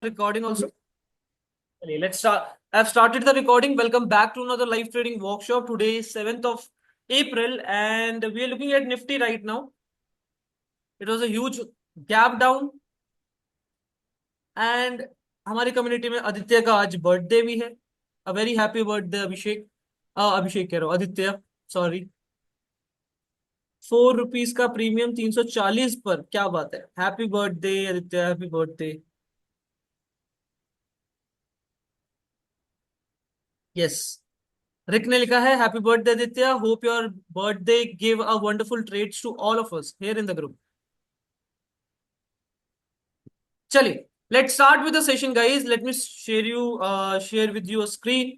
Recording also. Okay, let's start. I've started the recording. Welcome back to another live trading workshop. Today is 7th of April and we are looking at Nifty right now. It was a huge gap down and हमारी community में आदित्य का आज birthday भी है. A very happy birthday अभिषेक. अभिषेक कह रहा हूँ, Aditya. Sorry. ₹4 का प्रीमियम 340 पर. क्या बात है. Happy birthday Aditya. Happy birthday. Yes. Rick ने लिखा है happy birthday Aditya. Hope your birthday give a wonderful trades to all of us here in the group. चलिए, let's start with the session guys. Let me share with you a screen.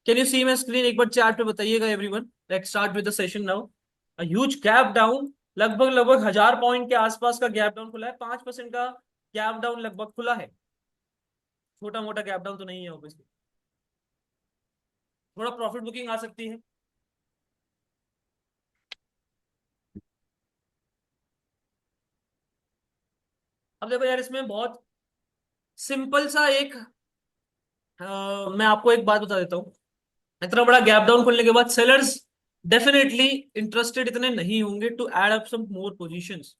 Can you see my screen? एक बार chat पे बताइएगा everyone. Let's start with the session now. A huge gap down. लगभग लगभग 1000 point के आसपास का gap down खुला है. 5% का गैप डाउन लगभग खुला है. छोटा मोटा गैप डाउन तो नहीं है ऑब्वियसली. थोड़ा प्रॉफिट बुकिंग आ सकती है. अब देखो यार, इसमें बहुत सिंपल सा एक मैं आपको एक बात बता देता हूँ. इतना बड़ा गैप डाउन खोलने के बाद सेलर्स डेफिनेटली इंटरेस्टेड इतने नहीं होंगे to add up some more positions.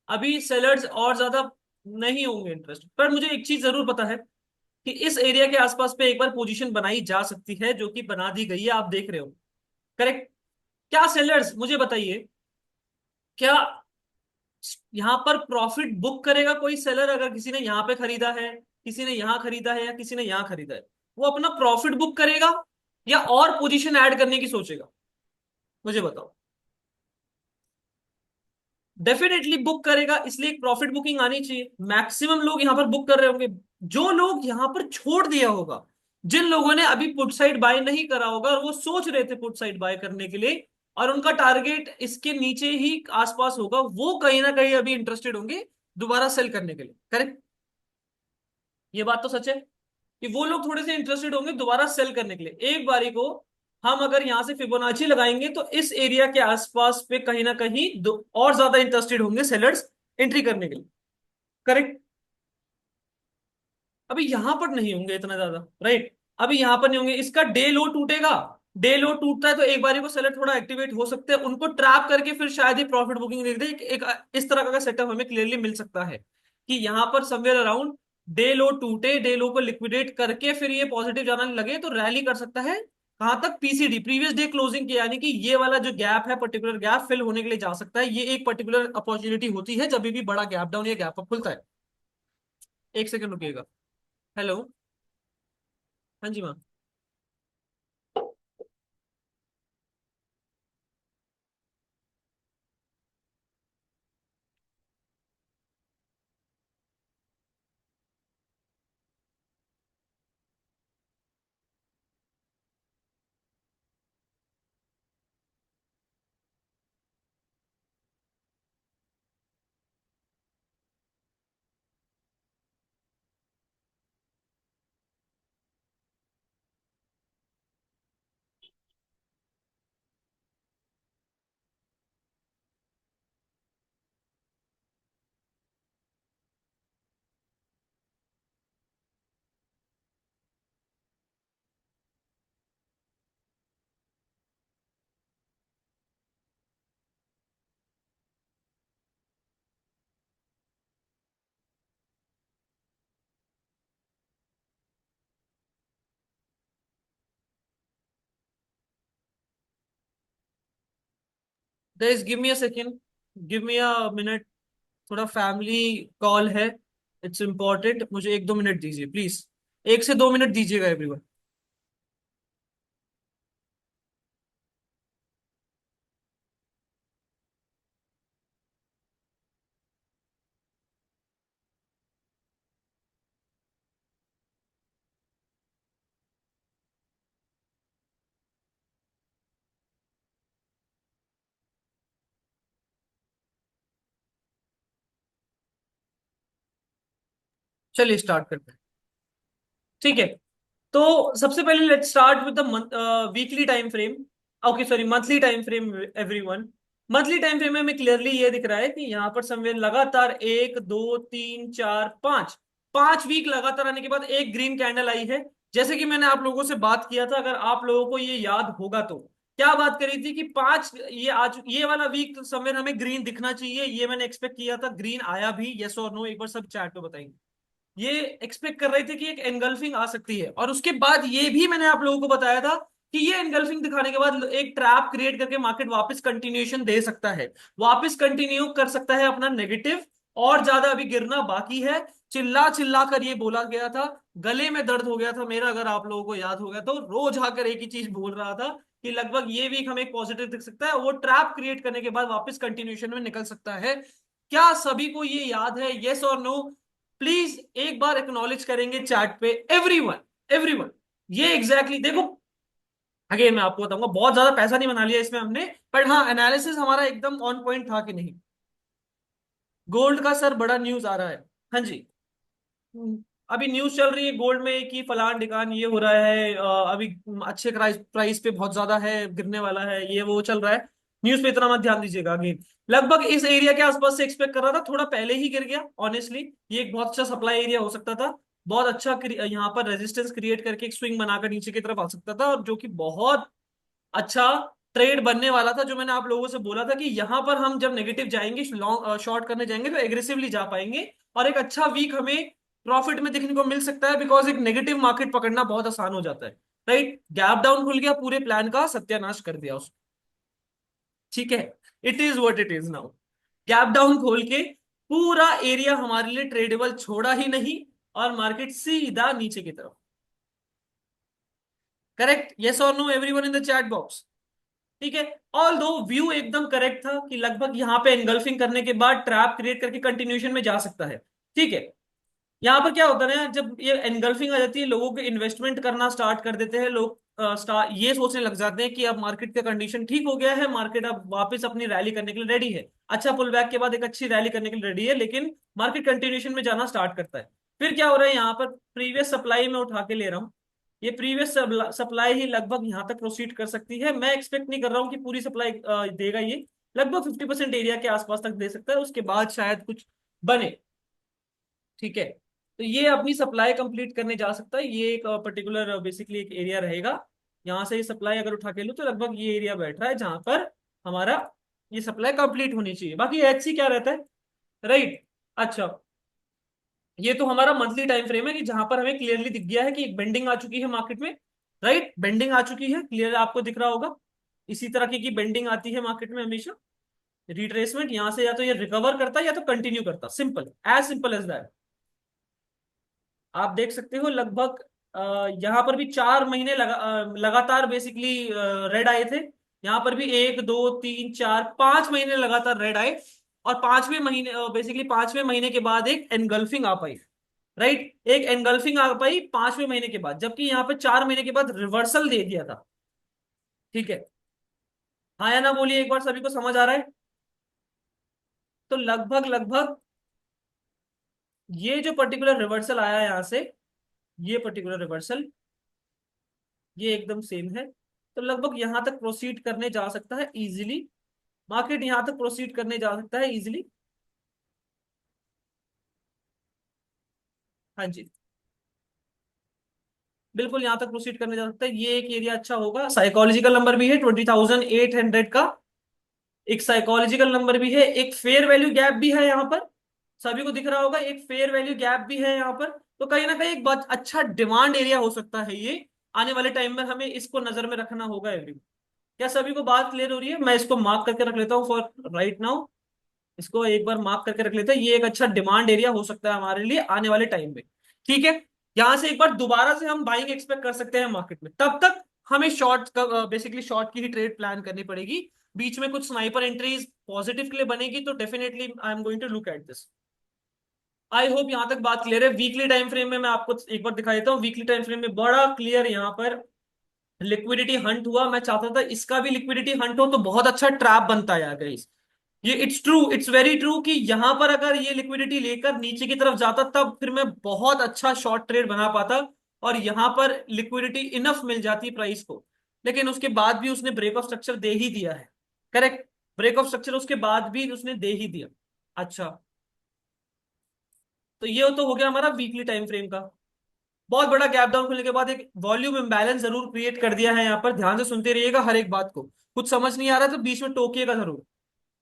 अभी सेलर्स और ज्यादा नहीं होंगे इंटरेस्ट. पर मुझे एक चीज जरूर पता है कि इस एरिया के आसपास पे एक बार पोजीशन बनाई जा सकती है, जो कि बना दी गई है. आप देख रहे हो. करेक्ट. क्या सेलर्स, मुझे बताइए, क्या यहां पर प्रॉफिट बुक करेगा कोई सेलर अगर किसी ने यहां पे खरीदा है, किसी ने यहां खरीदा है या किसी ने यहां खरीदा है? वो अपना प्रॉफिट बुक करेगा या और पोजीशन ऐड करने की सोचेगा? मुझे बताओ. डेफिनेटली बुक करेगा, इसलिए एक प्रॉफिट बुकिंग आनी चाहिए. मैक्सिमम लोग यहां पर बुक कर रहे होंगे. जो लोग यहां पर छोड़ दिया होगा, जिन लोगों ने अभी पुट साइड बाय नहीं करा होगा और वो सोच रहे थे पुट साइड बाय करने के लिए, और उनका टारगेट इसके नीचे ही आसपास होगा, वो कहीं ना कहीं अभी इंटरेस्टेड होंगे दोबारा सेल करने के लिए. करेक्ट. ये बात तो सच है कि वो लोग थोड़े से इंटरेस्टेड होंगे दोबारा सेल करने के लिए. एक बारी को हम अगर यहां से फिबोनाची लगाएंगे तो इस एरिया के आसपास पे कहीं ना कहीं और ज्यादा इंटरेस्टेड होंगे सेलर्स एंट्री करने के लिए. करेक्ट. अभी यहां पर नहीं होंगे इतना ज्यादा. राइट. अभी यहां पर नहीं होंगे. इसका डे लो टूटेगा. डे लो टूटता है तो एक बारी को सेलर थोड़ा एक्टिवेट हो सकते हैं. उनको ट्रैप करके फिर शायद ही प्रॉफिट बुकिंग देख दे. इस तरह का सेटअप हमें क्लियरली मिल सकता है कि यहां पर समवेयर अराउंड डे लो टूटे, डे लो को लिक्विडेट करके फिर ये पॉजिटिव जाना लगे तो रैली कर सकता है. कहां तक? पीसीडी, प्रीवियस डे क्लोजिंग के. यानी कि ये वाला जो गैप है, पर्टिकुलर गैप फिल होने के लिए जा सकता है. ये एक पर्टिकुलर अपॉर्चुनिटी होती है जब भी बड़ा गैप डाउन या गैप अप खुलता है. एक सेकंड रुकिएगा. हेलो. हाँ जी ma'am. Guys give me a second. Give me a minute. थोड़ा फैमिली कॉल है. It's important. मुझे 1-2 मिनट दीजिए प्लीज. 1 से 2 मिनट दीजिएगा एवरीवन. चलिए स्टार्ट करते हैं. ठीक है. तो सबसे पहले let's start with the weekly time frame. Okay sorry, monthly time frame everyone. Monthly time frame में हमें क्लियरली ये दिख रहा है कि यहाँ पर समवेयर लगातार 1 2 3 4 5 5 वीक लगातार आने के बाद एक ग्रीन कैंडल आई है। जैसे कि मैंने आप लोगों से बात किया था, अगर आप लोगों को ये याद होगा तो क्या बात करी थी कि पांच, ये आज ये वाला वीक तो समय हमें ग्रीन दिखना चाहिए, ये मैंने एक्सपेक्ट किया था। ग्रीन आया भी, यस और नो, एक बार सब चैट पे बताएंगे। ये एक्सपेक्ट कर रहे थे कि एक एनगल्फिंग आ सकती है, और उसके बाद ये भी मैंने आप लोगों को बताया था कि ये एनगल्फिंग दिखाने के बाद एक ट्रैप क्रिएट करके मार्केट वापस कंटिन्यूएशन दे सकता है, वापस कंटिन्यू कर सकता है अपना नेगेटिव, और ज्यादा अभी गिरना बाकी है। चिल्ला चिल्ला कर ये बोला गया था, गले में दर्द हो गया था मेरा, अगर आप लोगों को याद होगा तो रोज आकर एक ही चीज बोल रहा था कि लगभग ये वीक हमें पॉजिटिव दिख सकता है, वो ट्रैप क्रिएट करने के बाद वापस कंटिन्यूएशन में निकल सकता है। क्या सभी को ये याद है, यस और नो? प्लीज एक बार एक्नॉलेज करेंगे चैट पे, एवरीवन, एवरीवन। ये एग्जैक्टली देखो, अगेन मैं आपको बताऊंगा, बहुत ज्यादा पैसा नहीं बना लिया इसमें हमने, बट हाँ एनालिसिस हमारा एकदम ऑन पॉइंट था कि नहीं। गोल्ड का सर बड़ा न्यूज आ रहा है। हाँ जी। अभी न्यूज चल रही है गोल्ड में कि फलान ढिकान ये हो रहा है, अभी अच्छे प्राइस प्राइस पे बहुत ज्यादा है, गिरने वाला है, ये वो चल रहा है। न्यूज पे इतना मत ध्यान दीजिएगा। अगेन लगभग इस एरिया के आसपास से एक्सपेक्ट कर रहा था, थोड़ा पहले ही गिर गया ऑनेस्टली। ये एक बहुत अच्छा सप्लाई एरिया हो सकता था, बहुत अच्छा यहाँ पर रेजिस्टेंस क्रिएट करके एक स्विंग बनाकर नीचे की तरफ आ सकता था, और जो कि बहुत अच्छा ट्रेड बनने वाला था। जो मैंने आप लोगों से बोला था कि यहां पर हम जब नेगेटिव जाएंगे, लॉन्ग शॉर्ट करने जाएंगे तो एग्रेसिवली जा पाएंगे, और एक अच्छा वीक हमें प्रॉफिट में देखने को मिल सकता है, बिकॉज एक नेगेटिव मार्केट पकड़ना बहुत आसान हो जाता है। राइट, गैप डाउन खुल गया, पूरे प्लान का सत्यानाश कर दिया उसको। ठीक है, it is what it is now. Gap down खोल के पूरा एरिया हमारे लिए ट्रेडेबल छोड़ा ही नहीं, और मार्केट सीधा नीचे की तरफ। करेक्ट, यस और no everyone in the chat box? ठीक है। ऑल दो व्यू एकदम करेक्ट था कि लगभग यहां पे एनगल्फिंग करने के बाद ट्रैप क्रिएट करके कंटिन्यूएशन में जा सकता है। ठीक है। यहाँ पर क्या होता है ना, जब ये एनगल्फिंग आ जाती है, लोगों के इन्वेस्टमेंट करना स्टार्ट कर देते हैं लोग। ये सोचने लग जाते हैं कि अब मार्केट का कंडीशन ठीक हो गया है, मार्केट अब वापस अपनी रैली करने के लिए रेडी है, अच्छा पुल बैक के बाद एक अच्छी रैली करने के लिए रेडी है, लेकिन मार्केट कंटिन्यूएशन में जाना स्टार्ट करता है। फिर क्या हो रहा है, यहाँ पर प्रीवियस सप्लाई में उठा के ले रहा हूँ, ये प्रीवियस सप्लाई ही लगभग यहाँ तक प्रोसीड कर सकती है। मैं एक्सपेक्ट नहीं कर रहा हूँ कि पूरी सप्लाई देगा ये, लगभग 50% एरिया के आसपास तक दे सकता है, उसके बाद शायद कुछ बने। ठीक है, तो ये अपनी सप्लाई कंप्लीट करने जा सकता है, ये एक पर्टिकुलर बेसिकली एक एरिया रहेगा। यहाँ से ये सप्लाई अगर उठा के लो तो लगभग ये एरिया बैठ रहा है जहां पर हमारा ये सप्लाई कंप्लीट होनी चाहिए। बाकी एचसी क्या रहता है, राइट? अच्छा, ये तो हमारा मंथली टाइम फ्रेम है कि जहां पर हमें क्लियरली दिख गया है कि एक बेंडिंग आ चुकी है मार्केट में। राइट, बेंडिंग आ चुकी है, क्लियर आपको दिख रहा होगा। इसी तरह की बेंडिंग आती है मार्केट में हमेशा। रिट्रेसमेंट यहाँ से या तो ये रिकवर करता है या तो कंटिन्यू करता, simple, as simple as that. आप देख सकते हो लगभग यहाँ पर भी 4 महीने लगातार बेसिकली रेड आए थे। यहाँ पर भी 1 2 3 4 5 महीने लगातार रेड आए, और 5वें महीने बेसिकली 5वें महीने के बाद एक एनगल्फिंग आ पाई। राइट, एक एनगल्फिंग आ पाई 5वें महीने के बाद, जबकि यहाँ पे 4 महीने के बाद रिवर्सल दे दिया था। ठीक है, हाँ या ना बोलिए एक बार, सभी को समझ आ रहा है? तो लगभग लगभग ये जो पर्टिकुलर रिवर्सल आया यहाँ से, ये पर्टिकुलर रिवर्सल ये एकदम सेम है, तो लगभग यहां तक प्रोसीड करने जा सकता है इजीली। मार्केट यहां तक प्रोसीड करने जा सकता है इजीली। हाँ जी, बिल्कुल यहां तक प्रोसीड करने जा सकता है, ये एक एरिया अच्छा होगा। साइकोलॉजिकल नंबर भी है 20,800 का, एक साइकोलॉजिकल नंबर भी है, एक फेयर वैल्यू गैप भी है यहाँ पर। सभी को दिख रहा होगा, एक फेयर वैल्यू गैप भी है यहाँ पर। तो कहीं ना कहीं एक बहुत अच्छा डिमांड एरिया हो सकता है ये। आने वाले टाइम में हमें इसको नजर में रखना होगा एवरी। क्या सभी को बात क्लियर हो रही है? मैं इसको मार्क करके रख लेता हूँ फॉर राइट नाउ। इसको एक बार मार्क करके रख लेते हैं, ये एक अच्छा डिमांड एरिया हो सकता है हमारे लिए आने वाले टाइम में। ठीक है, यहां से एक बार दोबारा से हम बाइंग एक्सपेक्ट कर सकते हैं मार्केट में, तब तक हमें शॉर्ट का बेसिकली शॉर्ट की ही ट्रेड प्लान करनी पड़ेगी। बीच में कुछ स्नाइपर एंट्रीज पॉजिटिव के लिए बनेगी तो definitely I am going to look at this. I hope यहां तक बात क्लियर है। वीकली टाइम फ्रेम में मैं आपको एक बार दिखा देता हूँ, वीकली टाइम फ्रेम में बड़ा क्लियर यहाँ पर लिक्विडिटी हंट हुआ। मैं चाहता था इसका भी लिक्विडिटी हंट हो तो बहुत अच्छा ट्रैप बनता है यार गाइस। ये it's true, it's very true कि यहां पर अगर ये लिक्विडिटी लेकर नीचे की तरफ जाता तब फिर मैं बहुत अच्छा शॉर्ट ट्रेड बना पाता, और यहां पर लिक्विडिटी इनफ मिल जाती प्राइस को। लेकिन उसके बाद भी उसने ब्रेक ऑफ स्ट्रक्चर दे ही दिया है। करेक्ट, ब्रेक ऑफ स्ट्रक्चर उसके बाद भी उसने दे ही दिया। अच्छा, तो ये तो हो गया हमारा वीकली टाइम फ्रेम का। बहुत बड़ा गैप डाउन खुलने के बाद एक वॉल्यूम इम्बैलेंस जरूर क्रिएट कर दिया है यहाँ पर, ध्यान से सुनते रहिएगा हर एक बात को, कुछ समझ नहीं आ रहा तो बीच में टोकिएगा जरूर।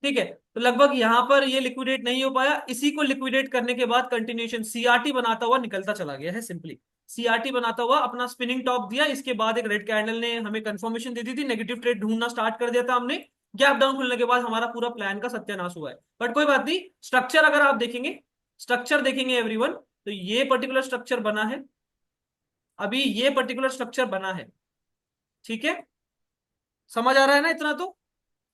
ठीक है, तो लगभग यहां पर ये लिक्विडेट नहीं हो पाया, इसी को लिक्विडेट करने के बाद कंटिन्यूएशन सीआरटी बनाता हुआ निकलता चला गया है सिंपली। सीआरटी बनाता हुआ अपना स्पिनिंग टॉप दिया, इसके बाद एक रेड कैंडल ने हमें कंफर्मेशन दे दी थी, नेगेटिव ट्रेड ढूंढना स्टार्ट कर दिया था हमने। गैप डाउन खुलने के बाद हमारा पूरा प्लान का सत्यानाश हुआ है। बट कोई बात नहीं, स्ट्रक्चर अगर आप देखेंगे, स्ट्रक्चर देखेंगे एवरीवन, तो ये पर्टिकुलर स्ट्रक्चर बना है, अभी ये पर्टिकुलर स्ट्रक्चर बना है। ठीक है, समझ आ रहा है ना इतना तो?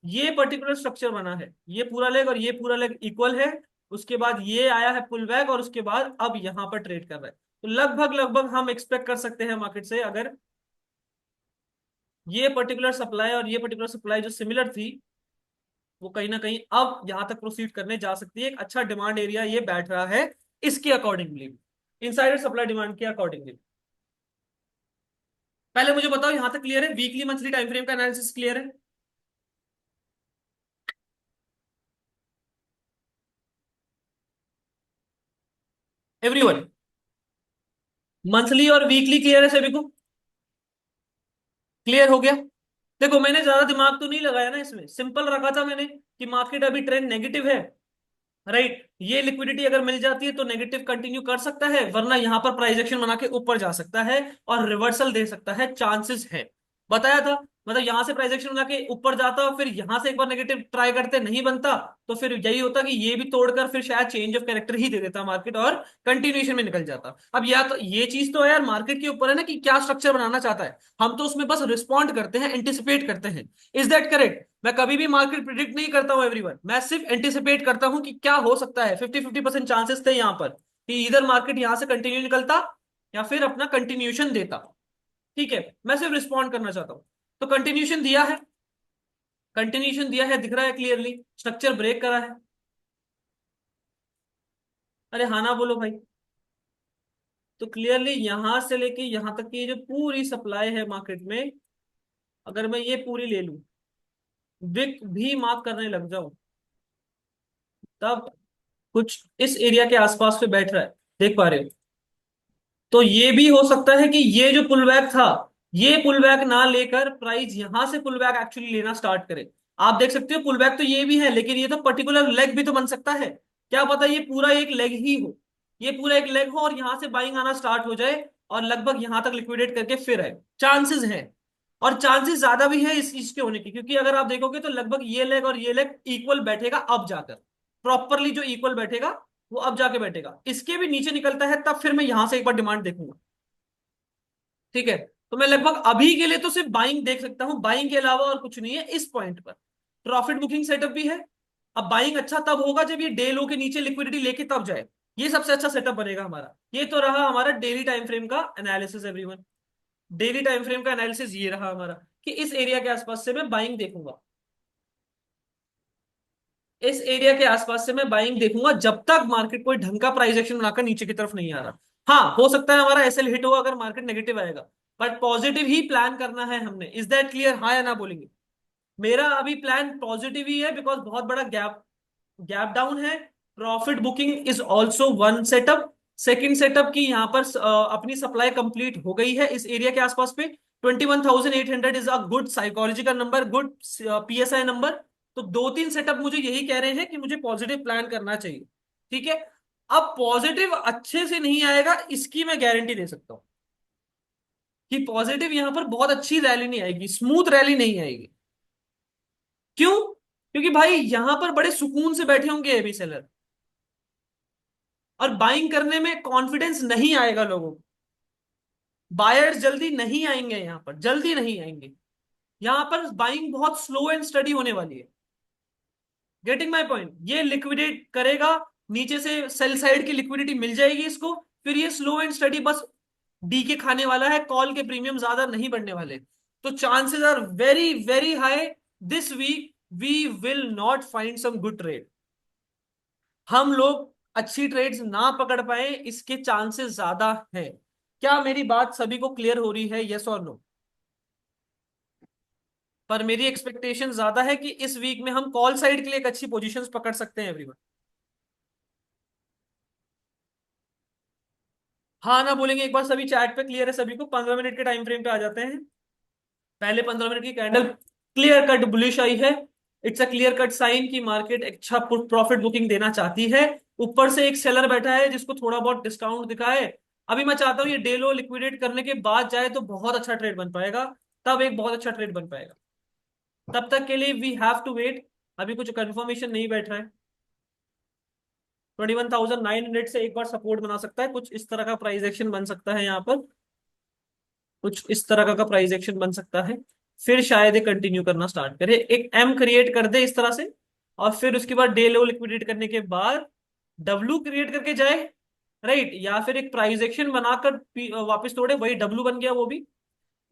ये पर्टिकुलर स्ट्रक्चर बना है, ये पूरा लेग और ये पूरा लेग इक्वल है। उसके बाद ये आया है पुल बैक, और उसके बाद अब यहां पर ट्रेड कर रहा है। तो लगभग लगभग हम एक्सपेक्ट कर सकते हैं मार्केट से, अगर ये पर्टिकुलर सप्लाई और ये पर्टिकुलर सप्लाई जो सिमिलर थी, वो कहीं ना कहीं अब यहां तक प्रोसीड करने जा सकती है। एक अच्छा डिमांड एरिया ये बैठ रहा है इसके अकॉर्डिंगली, इनसाइडर सप्लाई डिमांड के अकॉर्डिंगली। पहले मुझे बताओ यहां तक क्लियर है? वीकली मंथली टाइम फ्रेम का एनालिसिस क्लियर है एवरीवन? मंथली और वीकली क्लियर है सभी को? क्लियर हो गया? देखो मैंने ज्यादा दिमाग तो नहीं लगाया ना इसमें, सिंपल रखा था मैंने कि मार्केट अभी ट्रेंड नेगेटिव है, राइट? ये लिक्विडिटी अगर मिल जाती है तो नेगेटिव कंटिन्यू कर सकता है, वरना यहां पर प्राइस एक्शन बना के ऊपर जा सकता है और रिवर्सल दे सकता है, चांसेस है। बताया था, मतलब यहां से प्राइस एक्शन बना के ऊपर जाता और फिर यहां से एक बार नेगेटिव ट्राई करते, नहीं बनता, तो फिर यही होता कि ये भी तोड़कर फिर शायद चेंज ऑफ कैरेक्टर ही दे देता मार्केट और कंटिन्यूएशन में निकल जाता। अब या तो ये चीज तो है यार, मार्केट के ऊपर है ना कि क्या स्ट्रक्चर बनाना चाहता है, हम तो उसमें बस रिस्पॉन्ड करते हैं, एंटिसिपेट करते हैं। Is that correct? मैं कभी भी मार्केट प्रिडिक्ट नहीं करता हूं एवरीवन, मैं सिर्फ एंटिसिपेट करता हूं कि क्या हो सकता है। 50-50% चांसेस थे यहां पर कि इधर मार्केट यहां से कंटिन्यू निकलता या फिर अपना कंटिन्यूएशन देता। ठीक है, मैं सिर्फ रिस्पॉन्ड करना चाहता हूं। तो कंटिन्यूएशन दिया है, कंटिन्यूएशन दिया है, दिख रहा है क्लियरली, स्ट्रक्चर ब्रेक करा है। अरे हाँ ना बोलो भाई। तो क्लियरली यहां से लेके यहां तक की जो पूरी सप्लाई है मार्केट में, अगर मैं ये पूरी ले लूं, विक भी मार्क करने लग जाऊं, तब कुछ इस एरिया के आसपास पे बैठ रहा है, देख पा रहे हो? तो ये भी हो सकता है कि ये जो पुल बैक था, ये पुल बैक ना लेकर प्राइस यहां से पुल बैक एक्चुअली लेना स्टार्ट करे। आप देख सकते हो पुल बैक तो ये भी है, लेकिन ये तो पर्टिकुलर लेग भी तो बन सकता है। क्या पता ये पूरा एक लेग ही हो, ये पूरा एक लेग हो और यहां से बाइंग आना स्टार्ट हो जाए और लगभग यहां तक लिक्विडेट करके फिर आए, चांसेस है। और चांसेस ज्यादा भी है इस चीज के होने की, क्योंकि अगर आप देखोगे तो लगभग ये लेग और ये लेग इक्वल बैठेगा अब जाकर, प्रॉपरली जो इक्वल बैठेगा वो अब जाके बैठेगा। इसके भी नीचे निकलता है तब फिर मैं यहां से एक बार डिमांड देखूंगा। ठीक है, तो मैं लगभग अभी के लिए तो सिर्फ बाइंग देख सकता हूं, बाइंग के अलावा और कुछ नहीं है इस पॉइंट पर। प्रॉफिट बुकिंग सेटअप भी है। अब बाइंग अच्छा तब होगा जब ये डे लो के नीचे लिक्विडिटी लेके तब जाए, ये सबसे अच्छा सेटअप बनेगा हमारा। ये तो रहा हमारा डेली टाइम फ्रेम का analysis everyone. Daily time frame का एनालिसिस ये रहा हमारा कि इस एरिया के आसपास से मैं बाइंग देखूंगा, इस एरिया के आसपास से मैं बाइंग देखूंगा जब तक मार्केट कोई ढंग का प्राइस एक्शन बनाकर नीचे की तरफ नहीं आ रहा। हाँ हो सकता है हमारा एसएल हिट होगा अगर मार्केट नेगेटिव आएगा, बट पॉजिटिव ही प्लान करना है हमने। Is that clear? हाँ या ना बोलेंगे? मेरा अभी प्लान पॉजिटिव ही है, बिकॉज बहुत बड़ा गैप गैप डाउन है। Profit booking is also one setup. Second setup की यहाँ पर अपनी सप्लाई कंप्लीट हो गई है इस एरिया के आसपास पे। 21,800 is a good psychological number, good PSI number. तो दो तीन सेटअप मुझे यही कह रहे हैं कि मुझे पॉजिटिव प्लान करना चाहिए। ठीक है, अब पॉजिटिव अच्छे से नहीं आएगा इसकी मैं गारंटी दे सकता हूं कि पॉजिटिव यहां पर बहुत अच्छी रैली नहीं आएगी, स्मूथ रैली नहीं आएगी। क्यों? क्योंकि भाई यहां पर बड़े सुकून से बैठे होंगे अभी सेलर, और बाइंग करने में कॉन्फिडेंस नहीं आएगा लोगों को। बायर्स जल्दी नहीं आएंगे, यहां पर जल्दी नहीं आएंगे। यहां पर बाइंग बहुत स्लो एंड स्टडी होने वाली है। Getting my point? ये लिक्विडेट करेगा, नीचे से सेल साइड की लिक्विडिटी मिल जाएगी इसको, फिर ये स्लो एंड स्टडी बस डी के खाने वाला है, कॉल के प्रीमियम ज्यादा नहीं बढ़ने वाले। तो chances are very very high this week we will not find some good trade. हम लोग अच्छी ट्रेड्स ना पकड़ पाए इसके चांसेस ज्यादा हैं। क्या मेरी बात सभी को क्लियर हो रही है? यस और नो? पर मेरी एक्सपेक्टेशन ज्यादा है कि इस वीक में हम कॉल साइड के लिए एक अच्छी पोजीशंस पकड़ सकते हैं एवरीवन। हाँ ना बोलेंगे एक बार सभी, चैट पे क्लियर है सभी को? 15 मिनट के टाइम फ्रेम पे आ जाते हैं। पहले 15 मिनट की कैंडल क्लियर कट बुलिश आई है। It's a clear cut sign कि मार्केट अच्छा प्रॉफिट बुकिंग देना चाहती है। ऊपर से एक सेलर बैठा है जिसको थोड़ा बहुत डिस्काउंट दिखा है। अभी मैं चाहता हूँ ये डे लो लिक्विडेट करने के बाद जाए तो बहुत अच्छा ट्रेड बन पाएगा। तब एक बहुत अच्छा ट्रेड बन पाएगा। तब तक के लिए वी हैव टू वेट। अभी कुछ कंफर्मेशन नहीं बैठ रहा है। 21,900 से एक बार सपोर्ट बना सकता है, कुछ इस तरह का प्राइस एक्शन बन सकता है यहाँ पर। कुछ इस तरह का प्राइस एक्शन बन सकता है। फिर शायद ये कंटिन्यू करना स्टार्ट करे, एक एम क्रिएट कर दे इस तरह से। और फिर उसके बाद डे लो लिक्विडेट करने के बाद डब्लू क्रिएट करके जाए। राइट, या फिर एक प्राइस एक्शन बनाकर वापस तोड़े, वही डब्लू बन गया वो भी।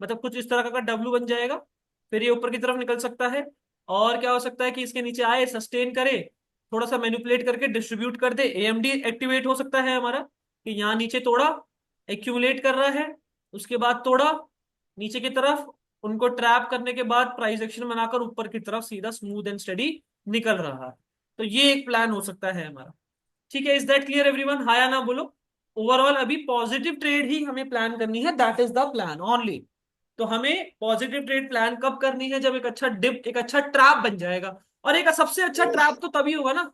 मतलब कुछ इस तरह का डब्लू बन जाएगा। फिर ये ऊपर की तरफ निकल सकता है। और क्या हो सकता है कि इसके नीचे आए, सस्टेन करे, थोड़ा सा मैनिपुलेट करके डिस्ट्रीब्यूट कर दे। एएमडी एक्टिवेट हो सकता है हमारा कि यहाँ नीचे तोड़ा, एक्यूमुलेट कर रहा है, उसके बाद तोड़ा नीचे की तरफ, उनको ट्रैप करने के बाद प्राइस एक्शन बनाकर ऊपर की तरफ सीधा स्मूथ एंड स्टडी निकल रहा है। तो ये एक प्लान हो सकता है हमारा। ठीक है, इज दैट क्लियर एवरीवन? हाँ या ना बोलो। ओवरऑल अभी पॉजिटिव ट्रेड ही हमें प्लान करनी है, that is the plan only. तो हमें पॉजिटिव ट्रेड प्लान कब करनी है? जब एक अच्छा डिप, एक अच्छा ट्रैप बन जाएगा। और एक सबसे अच्छा ट्रैप तो तभी होगा ना।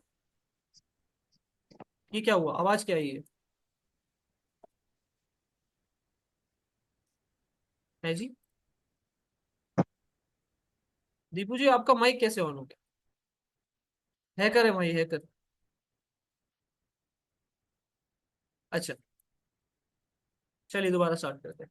ये क्या हुआ, आवाज क्या है ये? है जी? दीपू जी आपका माइक कैसे ऑन हो गया? हैकर है भाई, हैकर। अच्छा, चलिए दोबारा स्टार्ट करते हैं।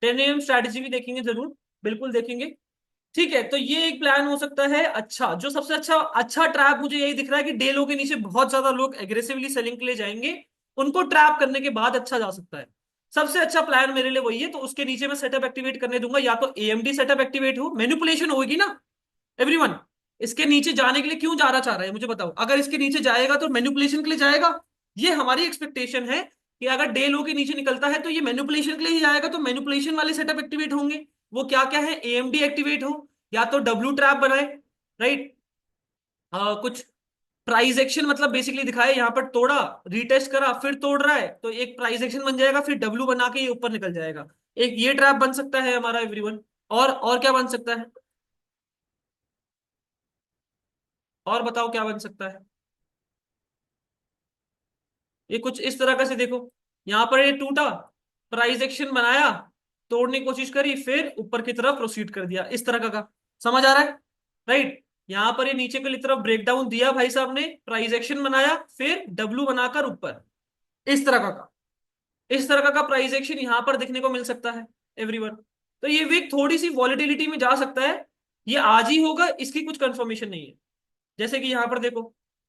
10 AM स्ट्रैटेजी भी देखेंगे जरूर, बिल्कुल देखेंगे। ठीक है, तो ये एक प्लान हो सकता है। अच्छा, जो सबसे अच्छा अच्छा ट्रैप मुझे यही दिख रहा है कि डे लो के नीचे बहुत ज्यादा लोग एग्रेसिवली सेलिंग के लिए जाएंगे। उनको ट्रैप करने के बाद अच्छा जा सकता है। सबसे अच्छा प्लान मेरे लिए वही है। तो उसके नीचे मैं सेटअप एक्टिवेट करने दूंगा, या तो एएमडी सेटअप एक्टिवेट हो, मैनिपुलेशन होगी ना एवरीवन। इसके नीचे जाने के लिए क्यों जाना चाह रहा है मुझे बताओ? अगर इसके नीचे जाएगा तो मैनिपुलेशन के लिए जाएगा। ये हमारी एक्सपेक्टेशन है कि अगर डे लो के नीचे निकलता है तो ये मैनिपुलेशन के लिए ही जाएगा। तो मैनिपुलेशन वाले सेटअप एक्टिवेट होंगे। वो क्या क्या है? एएमडी एक्टिवेट हो, या तो डब्ल्यू ट्रैप बनाए, राइट, कुछ प्राइस एक्शन मतलब बेसिकली दिखाए, यहाँ पर तोड़ा, रीटेस्ट करा, फिर तोड़ रहा है तो एक प्राइस एक्शन बन जाएगा, फिर डब्ल्यू बना के ये ऊपर निकल जाएगा। एक ये ट्रैप बन सकता है हमारा एवरीवन। और क्या बन सकता है? और बताओ क्या बन सकता है? ये कुछ इस तरह का से देखो, यहां पर ये टूटा, प्राइस एक्शन बनाया, तोड़ने की कोशिश करी, फिर ऊपर की तरफ प्रोसीड कर दिया, इस तरह का समझ आ रहा है? राइट, यहां पर ये नीचे की तरफ ब्रेकडाउन दिया भाई साहब ने, प्राइस एक्शन बनाया, फिर डब्लू बनाकर ऊपर, इस तरह का इस तरह का प्राइस एक्शन यहां पर देखने को मिल सकता है एवरीवन। तो ये वीक थोड़ी सी वॉलिटिलिटी में जा सकता है। ये आज ही होगा इसकी कुछ कंफर्मेशन नहीं है। जैसे कि यहां पर देखो,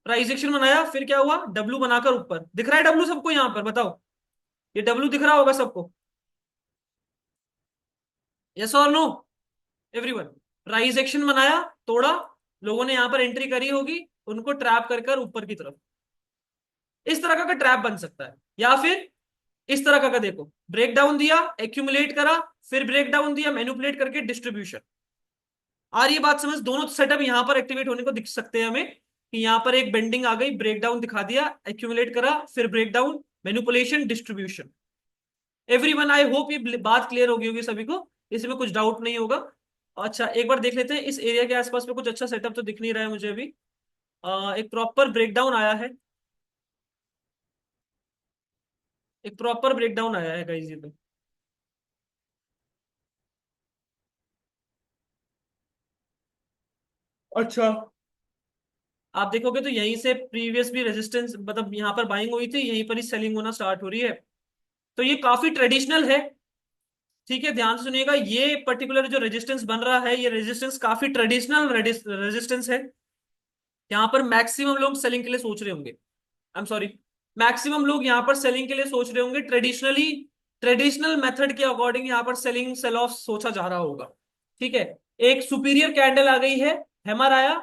प्राइस एक्शन बनाया, फिर क्या हुआ, डब्लू बनाकर ऊपर, दिख रहा है डब्लू सबको यहां पर? बताओ, ये डब्लू दिख रहा होगा सबको? यस और नो एवरीवन? प्राइस एक्शन बनाया, तोड़ा, लोगों ने यहां पर एंट्री करी होगी, उनको ट्रैप कर कर ऊपर की तरफ, इस तरह का ट्रैप बन सकता है। या फिर इस तरह का देखो, ब्रेक डाउन दिया, एक्यूमुलेट करा, फिर ब्रेक डाउन दिया, मैनिपुलेट करके डिस्ट्रीब्यूशन। और ये बात समझ, दोनों सेटअप यहां पर एक्टिवेट होने को दिख सकते हैं हमें कि यहां पर एक बेंडिंग आ गई, ब्रेक डाउन दिखा दिया, एक्यूमुलेट करा, फिर break down, manipulation, distribution. Everyone, I hope ये बात क्लियर होगी होगी सभी को, इसमें कुछ डाउट नहीं होगा। अच्छा, एक बार देख लेते हैं इस एरिया के आसपास में कुछ अच्छा सेटअप तो दिख नहीं रहा है मुझे अभी। एक प्रॉपर ब्रेकडाउन आया है, एक प्रॉपर ब्रेकडाउन आया है गाइस ये तो। अच्छा, आप देखोगे तो यहीं से प्रीवियस भी रेजिस्टेंस, मतलब यहाँ पर बाइंग हुई थी, यहीं पर ही सेलिंग होना स्टार्ट हो रही है। तो ये काफी ट्रेडिशनल है। ठीक है, ध्यान से सुनिएगा, ये पर्टिकुलर जो रेजिस्टेंस बन रहा है, ये रेजिस्टेंस काफी ट्रेडिशनल रेजिस्टेंस है। यहाँ पर मैक्सिमम लोग सेलिंग के लिए सोच रहे होंगे। आई एम सॉरी, मैक्सिमम लोग यहाँ पर सेलिंग के लिए सोच रहे होंगे। ट्रेडिशनली, ट्रेडिशनल मेथड के अकॉर्डिंग यहाँ पर सेलिंग सेल ऑफ सोचा जा रहा होगा। ठीक है, एक सुपीरियर कैंडल आ गई है, हैमर आया,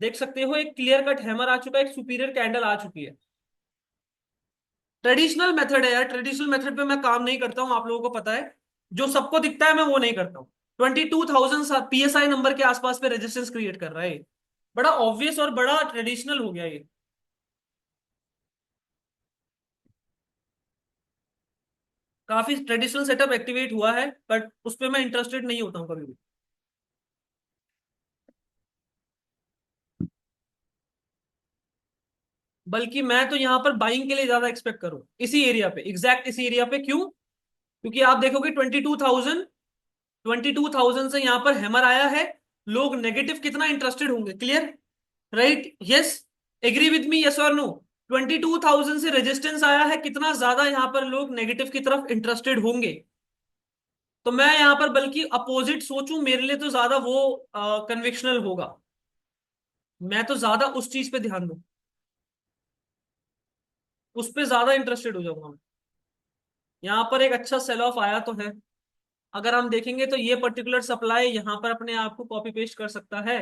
देख सकते हो एक क्लियर कट हैमर आ चुका है, एक सुपीरियर कैंडल आ चुकी है। ट्रेडिशनल मेथड है यार, ट्रेडिशनल मेथड पे मैं काम नहीं करता हूं, आप लोगों को पता है। जो सबको दिखता है मैं वो नहीं करता हूं। 22,000 PSI नंबर के आसपास पे रेजिस्टेंस क्रिएट कर रहा है। बड़ा ऑब्वियस और बड़ा ट्रेडिशनल हो गया ये। काफी ट्रेडिशनल सेटअप एक्टिवेट हुआ है, बट उस पर मैं इंटरेस्टेड नहीं होता हूँ कभी भी। बल्कि मैं तो यहाँ पर बाइंग के लिए ज्यादा एक्सपेक्ट करूँ, इसी एरिया पे, एग्जैक्ट इसी एरिया पे। क्यों? क्योंकि आप देखोगे 22,000 से यहाँ पर हैमर आया है। लोग नेगेटिव कितना इंटरेस्टेड होंगे, clear? Right, yes. Agree with me, yes और नो? 22,000 से रेजिस्टेंस आया है, कितना ज्यादा यहाँ पर लोग नेगेटिव की तरफ इंटरेस्टेड होंगे। तो मैं यहाँ पर बल्कि अपोजिट सोचूं, मेरे लिए तो ज्यादा वो कन्विक्शनल होगा। मैं तो ज्यादा उस चीज पे ध्यान दूं, उस पे ज्यादा इंटरेस्टेड हो जाऊंगा मैं। यहाँ पर एक अच्छा सेल ऑफ आया तो है। अगर हम देखेंगे तो ये पर्टिकुलर सप्लाई यहाँ पर अपने आप को कॉपी पेस्ट कर सकता है।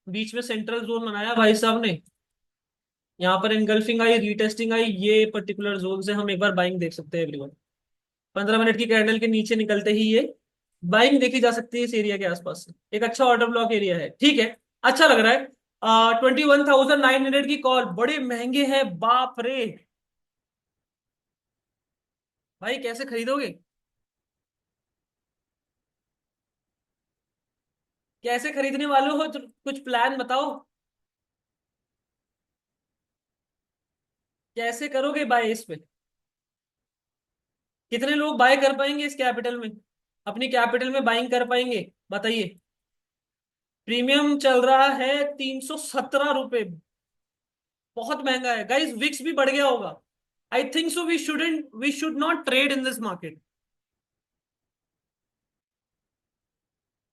बीच में सेंट्रल जोन बनाया भाई साहब ने, यहाँ पर इनगल्फिंग आई, रीटेस्टिंग आई, ये पर्टिकुलर जोन से हम एक बार बाइंग देख सकते हैं एवरीवन। 15 मिनट की कैंडल के नीचे निकलते ही ये बाइंग देखी जा सकती है इस एरिया के आसपास से। एक अच्छा ऑर्डर ब्लॉक एरिया है, ठीक है। अच्छा लग रहा है। 21,900 की कॉल, बड़े महंगे हैं, बाप रे। भाई कैसे खरीदोगे? कैसे खरीदने वाले हो तो कुछ प्लान बताओ। कैसे करोगे बाय इस पे? कितने लोग बाय कर पाएंगे इस कैपिटल में? अपनी कैपिटल में बाइंग कर पाएंगे, बताइए। प्रीमियम चल रहा है 317 रुपए। बहुत महंगा है गाइस, विक्स भी बढ़ गया होगा। I think so we should not trade in this market.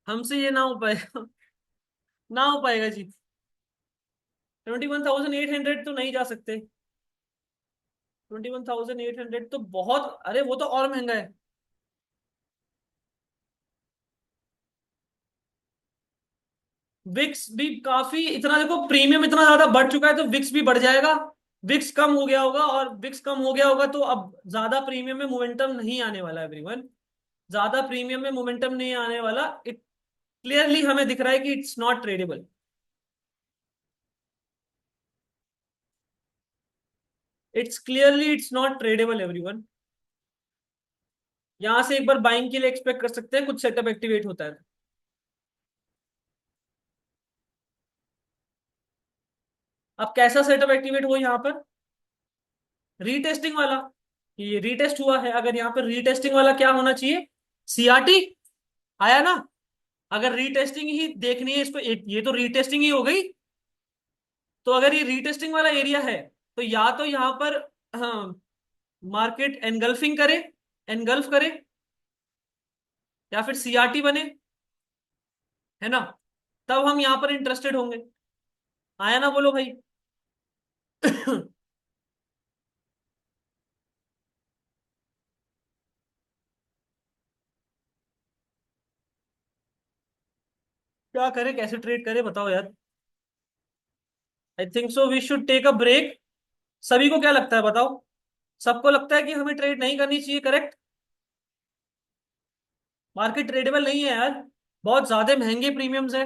हमसे ये ना हो पाएगा। ना हो पाएगा जी। 21,800 तो नहीं जा सकते। 21,800 तो बहुत, अरे वो तो और महंगा है। विक्स भी काफी, इतना देखो प्रीमियम इतना ज्यादा बढ़ चुका है तो विक्स भी बढ़ जाएगा। विक्स कम हो गया होगा, और विक्स कम हो गया होगा तो अब ज्यादा प्रीमियम में मोमेंटम नहीं आने वाला एवरीवन। ज्यादा प्रीमियम में मोमेंटम नहीं आने वाला। इट क्लियरली हमें दिख रहा है कि it's not tradable. It's not tradable everyone. यहां से एक बार बाइंग के लिए एक्सपेक्ट कर सकते हैं, कुछ सेटअप एक्टिवेट होता है। अब कैसा सेटअप एक्टिवेट हो यहाँ पर? रीटेस्टिंग वाला। ये रीटेस्ट हुआ है, अगर यहाँ पर रीटेस्टिंग वाला क्या होना चाहिए? सीआरटी आया ना। अगर रीटेस्टिंग ही देखनी है इसको, ये तो रीटेस्टिंग ही हो गई। तो अगर ये रीटेस्टिंग वाला एरिया है, तो या तो यहाँ पर, हाँ, मार्केट एनगल्फिंग करे, एनगल्फ करे, या फिर सीआरटी बने, है ना। तब हम यहाँ पर इंटरेस्टेड होंगे। आया ना, बोलो भाई। क्या करे, कैसे ट्रेड करे, बताओ यार। I think so we should take a break. सभी को क्या लगता है बताओ? सबको लगता है कि हमें ट्रेड नहीं करनी चाहिए, करेक्ट? मार्केट ट्रेडेबल नहीं है यार। बहुत ज्यादा महंगे प्रीमियम्स है।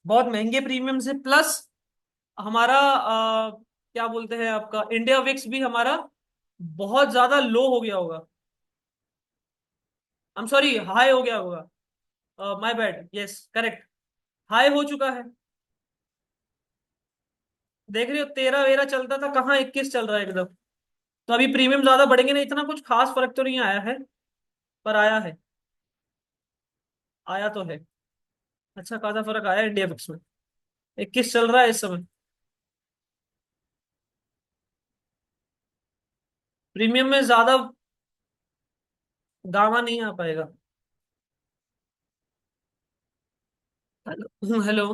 बहुत महंगे प्रीमियम्स है, प्लस हमारा क्या बोलते हैं, आपका इंडिया विक्स भी हमारा बहुत ज्यादा लो हो गया होगा। आई एम सॉरी, हाई हो गया होगा। My bad, yes correct. High हो चुका है। देख रहे हो, 13 वेरा चलता था, कहाँ 21 चल रहा है एकदम। तो अभी प्रीमियम ज्यादा बढ़ेंगे नहीं, इतना कुछ खास फर्क तो नहीं आया है, पर आया है। आया तो है। अच्छा खासा फर्क आया है इंडिया फिक्स में। 21 चल रहा है इस समय। प्रीमियम में ज्यादा गामा नहीं आ पाएगा। Hello, hello.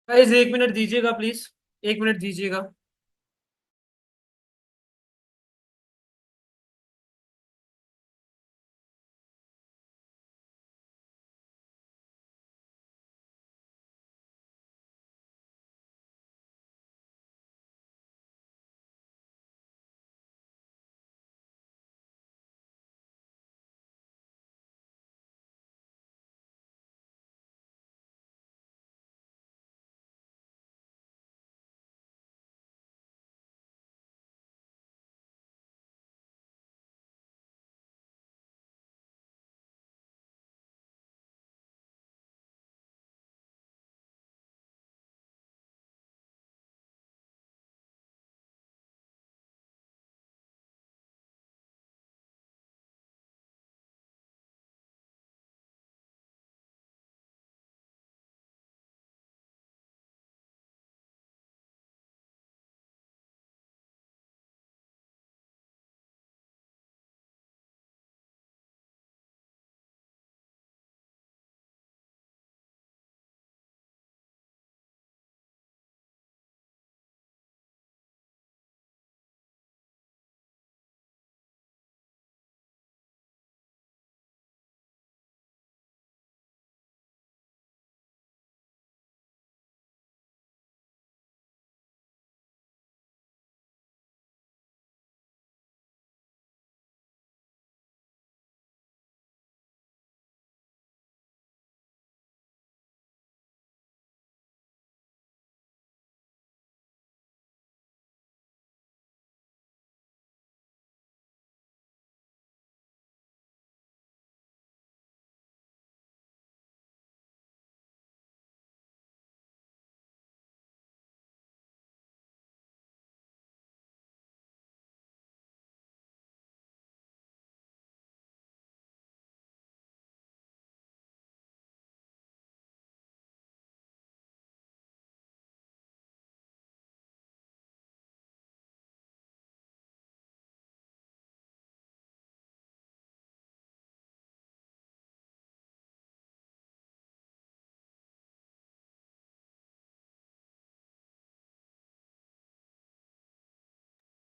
गाइस 1 मिनट दीजिएगा प्लीज, 1 मिनट दीजिएगा।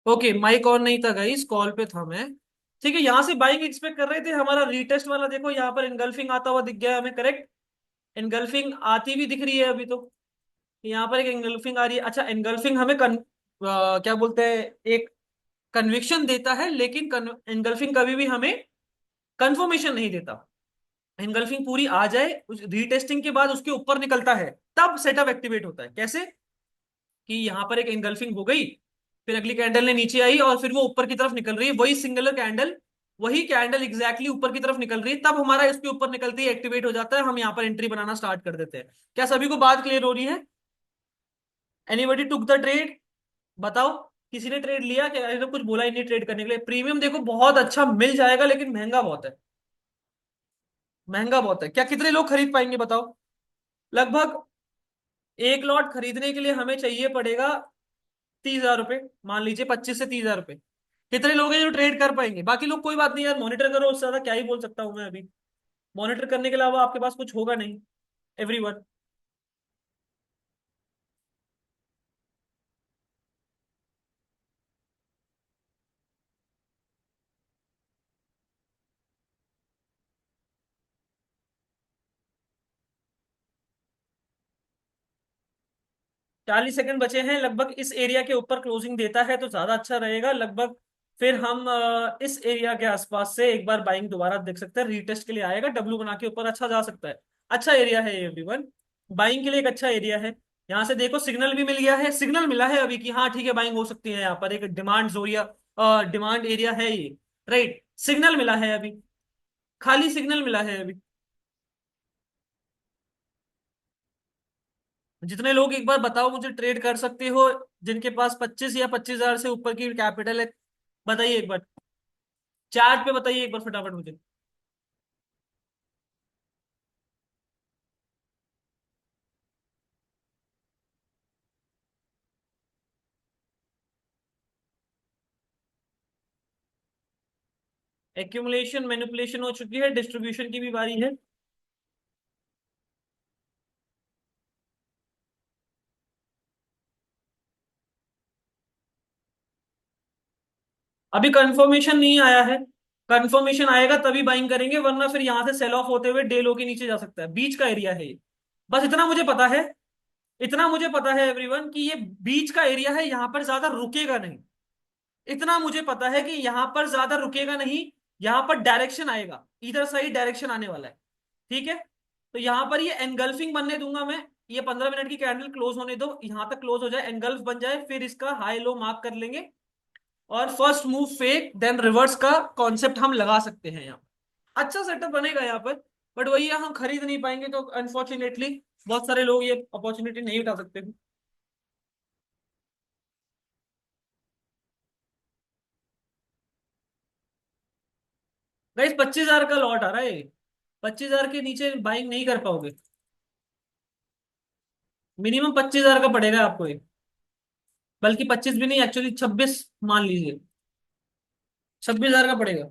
ओके, माइक ऑन नहीं था गाइस, कॉल पे था मैं। ठीक है, यहाँ से बाइंग एक्सपेक्ट कर रहे थे, हमारा रीटेस्ट वाला देखो यहाँ पर इनगल्फिंग आता हुआ दिख गया है हमें, करेक्ट। इनगल्फिंग आती भी दिख रही है अभी तो। यहाँ पर एक एंगल्फिंग आ रही है। अच्छा, एंगल्फिंग हमें क्या बोलते हैं, एक कन्विक्शन देता है, लेकिन एंगल्फिंग कभी भी हमें कंफर्मेशन नहीं देता। एंगल्फिंग पूरी आ जाए, उस रीटेस्टिंग के बाद उसके ऊपर निकलता है, तब सेटअप एक्टिवेट होता है। कैसे कि यहाँ पर एक एंगल्फिंग हो गई, फिर अगली कैंडल ने नीचे आई और फिर वो ऊपर की तरफ निकल रही है, वही सिंगुलर कैंडल, वही कैंडल एग्जैक्टली ऊपर की तरफ निकल रही है, तब हमारा इसके ऊपर निकलते ही एक्टिवेट हो जाता है, हम यहाँ पर एंट्री बनाना स्टार्ट कर देते हैं। क्या सभी को बात क्लियर हो रही है? Anybody took the trade? बताओ, किसी ने ट्रेड लिया क्या? अरे तो कुछ बोला ही नहीं ट्रेड करने के लिए। प्रीमियम देखो बहुत अच्छा मिल जाएगा, लेकिन महंगा बहुत है। महंगा बहुत है, क्या कितने लोग खरीद पाएंगे बताओ? लगभग एक लॉट खरीदने के लिए हमें चाहिए पड़ेगा 30,000 रुपये, मान लीजिए 25 से 30,000 रुपये। कितने लोग हैं जो ट्रेड कर पाएंगे? बाकी लोग कोई बात नहीं यार, मॉनिटर करो, उससे ज्यादा क्या ही बोल सकता हूं मैं अभी। मॉनिटर करने के अलावा आपके पास कुछ होगा नहीं। एवरीवन। 40 सेकंड बचे हैं लगभग, इस एरिया के ऊपर क्लोजिंग देता है तो ज्यादा अच्छा रहेगा लगभग। फिर हम इस एरिया के आसपास से एक बार बाइंग दोबारा देख सकते हैं, रीटेस्ट के लिए आएगा, डब्लू बना के ऊपर अच्छा जा सकता है। अच्छा एरिया है ये एवरीवन, बाइंग के लिए एक अच्छा एरिया है। यहाँ से देखो सिग्नल भी मिल गया है, सिग्नल मिला है अभी कि हाँ ठीक है बाइंग हो सकती है, यहाँ पर एक डिमांड जोरिया, डिमांड एरिया है ये। राइट, सिग्नल मिला है अभी, खाली सिग्नल मिला है अभी। जितने लोग एक बार बताओ मुझे ट्रेड कर सकते हो, जिनके पास 25 या 25,000 से ऊपर की कैपिटल है, बताइए एक बार, चैट पे बताइए एक बार फटाफट मुझे। एक्यूमुलेशन मैनिपुलेशन हो चुकी है, डिस्ट्रीब्यूशन की भी बारी है। अभी कंफर्मेशन नहीं आया है। कंफर्मेशन आएगा तभी बाइंग करेंगे, वरना फिर यहां से सेल ऑफ होते हुए डे लो के नीचे जा सकता है। बीच का एरिया है ये, बस इतना मुझे पता है। इतना मुझे पता है एवरीवन कि ये बीच का एरिया है, यहां पर ज्यादा रुकेगा नहीं। इतना मुझे पता है कि यहां पर ज्यादा रुकेगा नहीं। यहां पर डायरेक्शन आएगा, इधर साइड डायरेक्शन आने वाला है। ठीक है, तो यहां पर ये एनगल्फिंग बनने दूंगा मैं। ये 15 मिनट की कैंडल क्लोज होने दो, यहां तक क्लोज हो जाए, एनगल्फ बन जाए, फिर इसका हाई लो मार्क कर लेंगे। और first move fake then reverse का कॉन्सेप्ट हम लगा सकते हैं यहाँ। अच्छा सेटअप बनेगा यहाँ पर। बट वही है, हम खरीद नहीं पाएंगे तो अनफॉर्चुनेटली बहुत सारे लोग ये अपॉर्चुनिटी नहीं उठा सकते। गाइस 25,000 का लॉट आ रहा है। 25,000 के नीचे बाइंग नहीं कर पाओगे। मिनिमम 25,000 का पड़ेगा आपको ये। बल्कि 25 भी नहीं, एक्चुअली 26 मान लीजिए। 26,000 का पड़ेगा।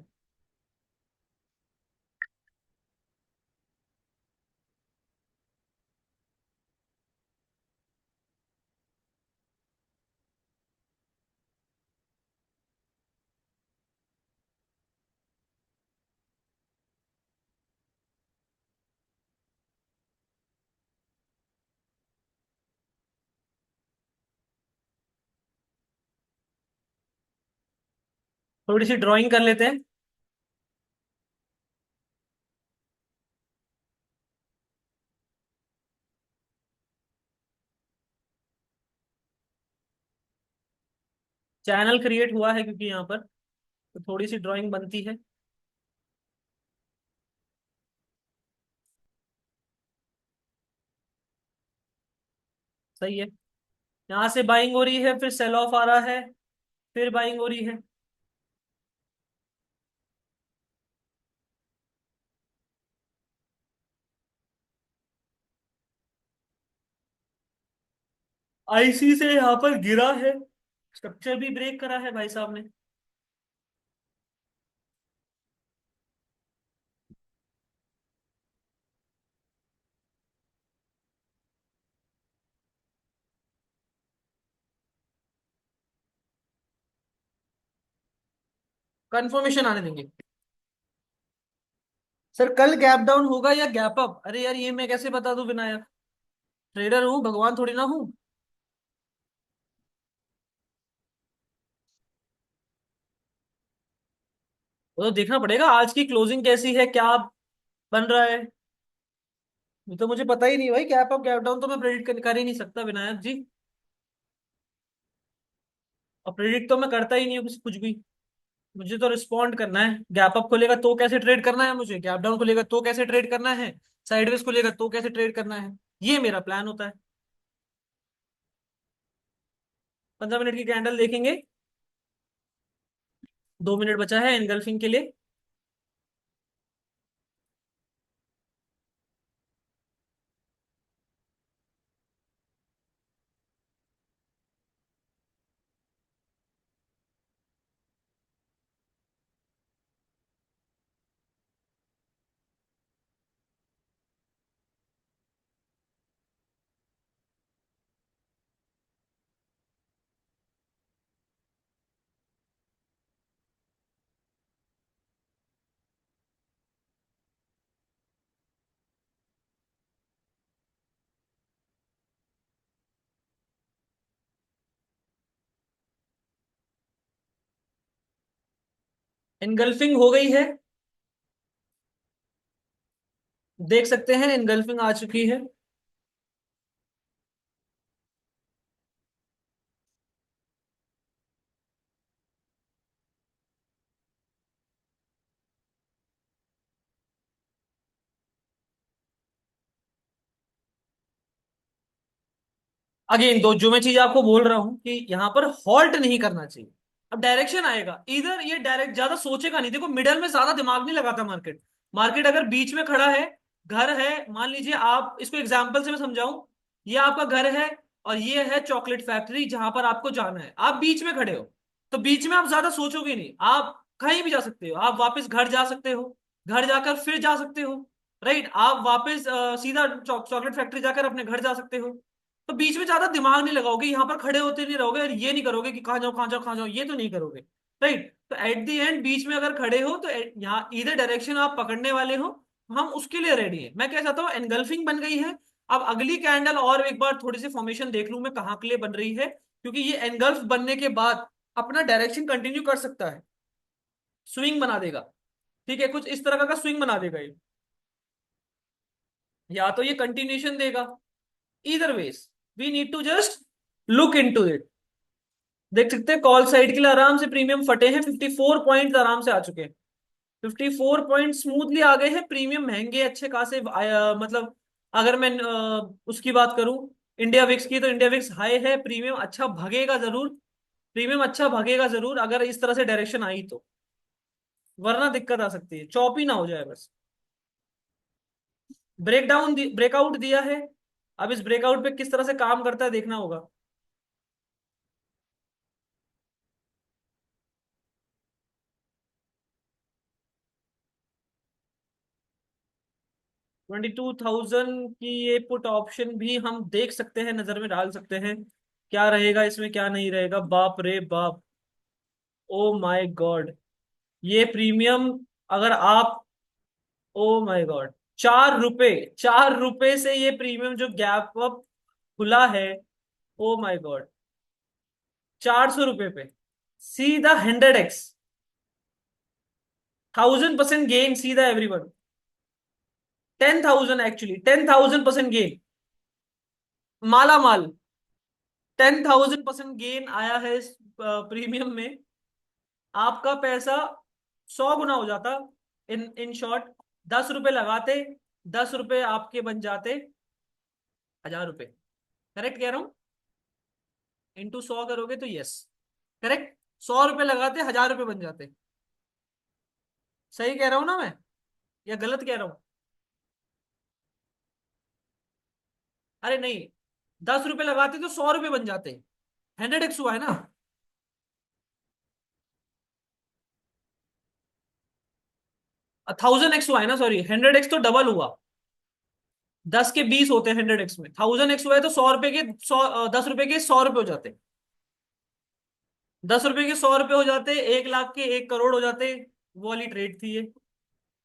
थोड़ी सी ड्राइंग कर लेते हैं। चैनल क्रिएट हुआ है क्योंकि यहाँ पर तो थोड़ी सी ड्राइंग बनती है। सही है। यहाँ से बाइंग हो रही है, फिर सेल ऑफ आ रहा है, फिर बाइंग हो रही है। आईसी से यहाँ पर गिरा है। स्ट्रक्चर भी ब्रेक करा है भाई साहब ने। कंफर्मेशन आने देंगे। सर कल गैप डाउन होगा या गैप अप? अरे यार ये मैं कैसे बता दूं विनायक? ट्रेडर हूँ, भगवान थोड़ी ना हूँ। वो तो देखना पड़ेगा आज की क्लोजिंग कैसी है, क्या बन रहा है। ये तो मुझे पता ही नहीं भाई, गैप अप गैप डाउन तो मैं प्रेडिक्ट कर ही नहीं सकता विनायक जी। और प्रेडिक्ट तो मैं करता ही नहीं हूँ कुछ भी। मुझे तो रिस्पॉन्ड करना है। गैप अप खुलेगा तो कैसे ट्रेड करना है मुझे, गैप डाउन खुलेगा तो कैसे ट्रेड करना है, साइडवेज खुलेगा तो कैसे ट्रेड करना है, ये मेरा प्लान होता है। 15 मिनट की कैंडल देखेंगे। 2 मिनट बचा है एनगल्फिंग के लिए। एनगल्फिंग हो गई है, देख सकते हैं एनगल्फिंग आ चुकी है। अगेन दो जो मैं चीज आपको बोल रहा हूं कि यहां पर हॉल्ट नहीं करना चाहिए। अब डायरेक्शन आएगा इधर, ये डायरेक्ट ज्यादा सोचेगा नहीं। देखो मिडल में ज्यादा दिमाग नहीं लगाता मार्केट। मार्केट अगर बीच में खड़ा है, घर है, मान लीजिए आप इसको एग्जांपल से मैं समझाऊं। ये आपका घर है और ये है चॉकलेट फैक्ट्री जहां पर आपको जाना है। आप बीच में खड़े हो, तो बीच में आप ज्यादा सोचोगे नहीं। आप कहीं भी जा सकते हो, आप वापस घर जा सकते हो, घर जाकर फिर जा सकते हो। राइट, आप वापस सीधा चॉकलेट फैक्ट्री जाकर अपने घर जा सकते हो। तो बीच में ज्यादा दिमाग नहीं लगाओगे, यहाँ पर खड़े होते नहीं रहोगे और ये नहीं करोगे कि कहाँ जाओ कहाँ जाओ कहाँ जाओ, ये तो नहीं करोगे। राइट। तो एट द एंड बीच में अगर खड़े हो तो यहाँ इधर डायरेक्शन आप पकड़ने वाले हो, हम उसके लिए रेडी है। मैं क्या चाहता हूँ, एनगल्फिंग बन गई है। अब अगली कैंडल और एक बार थोड़ी सी फॉर्मेशन देख लूं मैं कहाँ के लिए बन रही है, क्योंकि ये एनगल्फ बनने के बाद अपना डायरेक्शन कंटिन्यू कर सकता है, स्विंग बना देगा। ठीक है, कुछ इस तरह का स्विंग बना देगा ये, या तो ये कंटिन्यूशन देगा। इधर wedge we need to just look into it. देख सकते हैं कॉल साइड के लिए आराम से प्रीमियम फटे हैं, 54 पॉइंट आराम से आ चुके हैं। 54 पॉइंट स्मूथली आ गए हैं। प्रीमियम महंगे अच्छे खासे मतलब अगर मैं उसकी बात करूं इंडिया विक्स की, तो इंडिया विक्स हाई है, प्रीमियम अच्छा भगेगा जरूर। प्रीमियम अच्छा भगेगा जरूर अगर इस तरह से डायरेक्शन आई तो, वरना दिक्कत आ सकती है, चौपी ना हो जाए बस। ब्रेकआउट दिया है। अब इस ब्रेकआउट पे किस तरह से काम करता है देखना होगा। 22,000 की ये पुट ऑप्शन भी हम देख सकते हैं, नजर में डाल सकते हैं, क्या रहेगा इसमें क्या नहीं रहेगा। बाप रे बाप, ओ माय गॉड, ये प्रीमियम अगर आप, ओ माय गॉड, 4 रुपए, 4 रुपए से ये प्रीमियम जो गैप अप खुला है, ओ माय गॉड, 400 रुपए पे, सीधा 100x, 1000% गेन सीधा एवरीवन। 10,000 एक्चुअली, 10,000% गेन, माला माल। 10,000% गेन आया है इस प्रीमियम में। आपका पैसा 100 गुना हो जाता। इन इन शॉर्ट, 10 रुपए लगाते, 10 रुपए आपके बन जाते 1,000 रुपए। करेक्ट कह रहा हूं, इंटू 100 करोगे तो यस, करेक्ट। 100 रुपए लगाते 1,000 रुपए बन जाते। सही कह रहा हूं ना मैं, या गलत कह रहा हूं? अरे नहीं, 10 रुपए लगाते तो 100 रुपए बन जाते। 100x हुआ है ना। 1000x हुआ है ना, सॉरी, 100x तो डबल हुआ। 10 के 20 होते हैं 100x में, 1000x हुआ है तो 100 रुपए के 100, 10 रुपए के 100 रुपए हो जाते। 10 रुपए के 100 रुपए हो जाते, 1 लाख के 1 करोड़ हो जाते। वो वाली ट्रेड थी ये।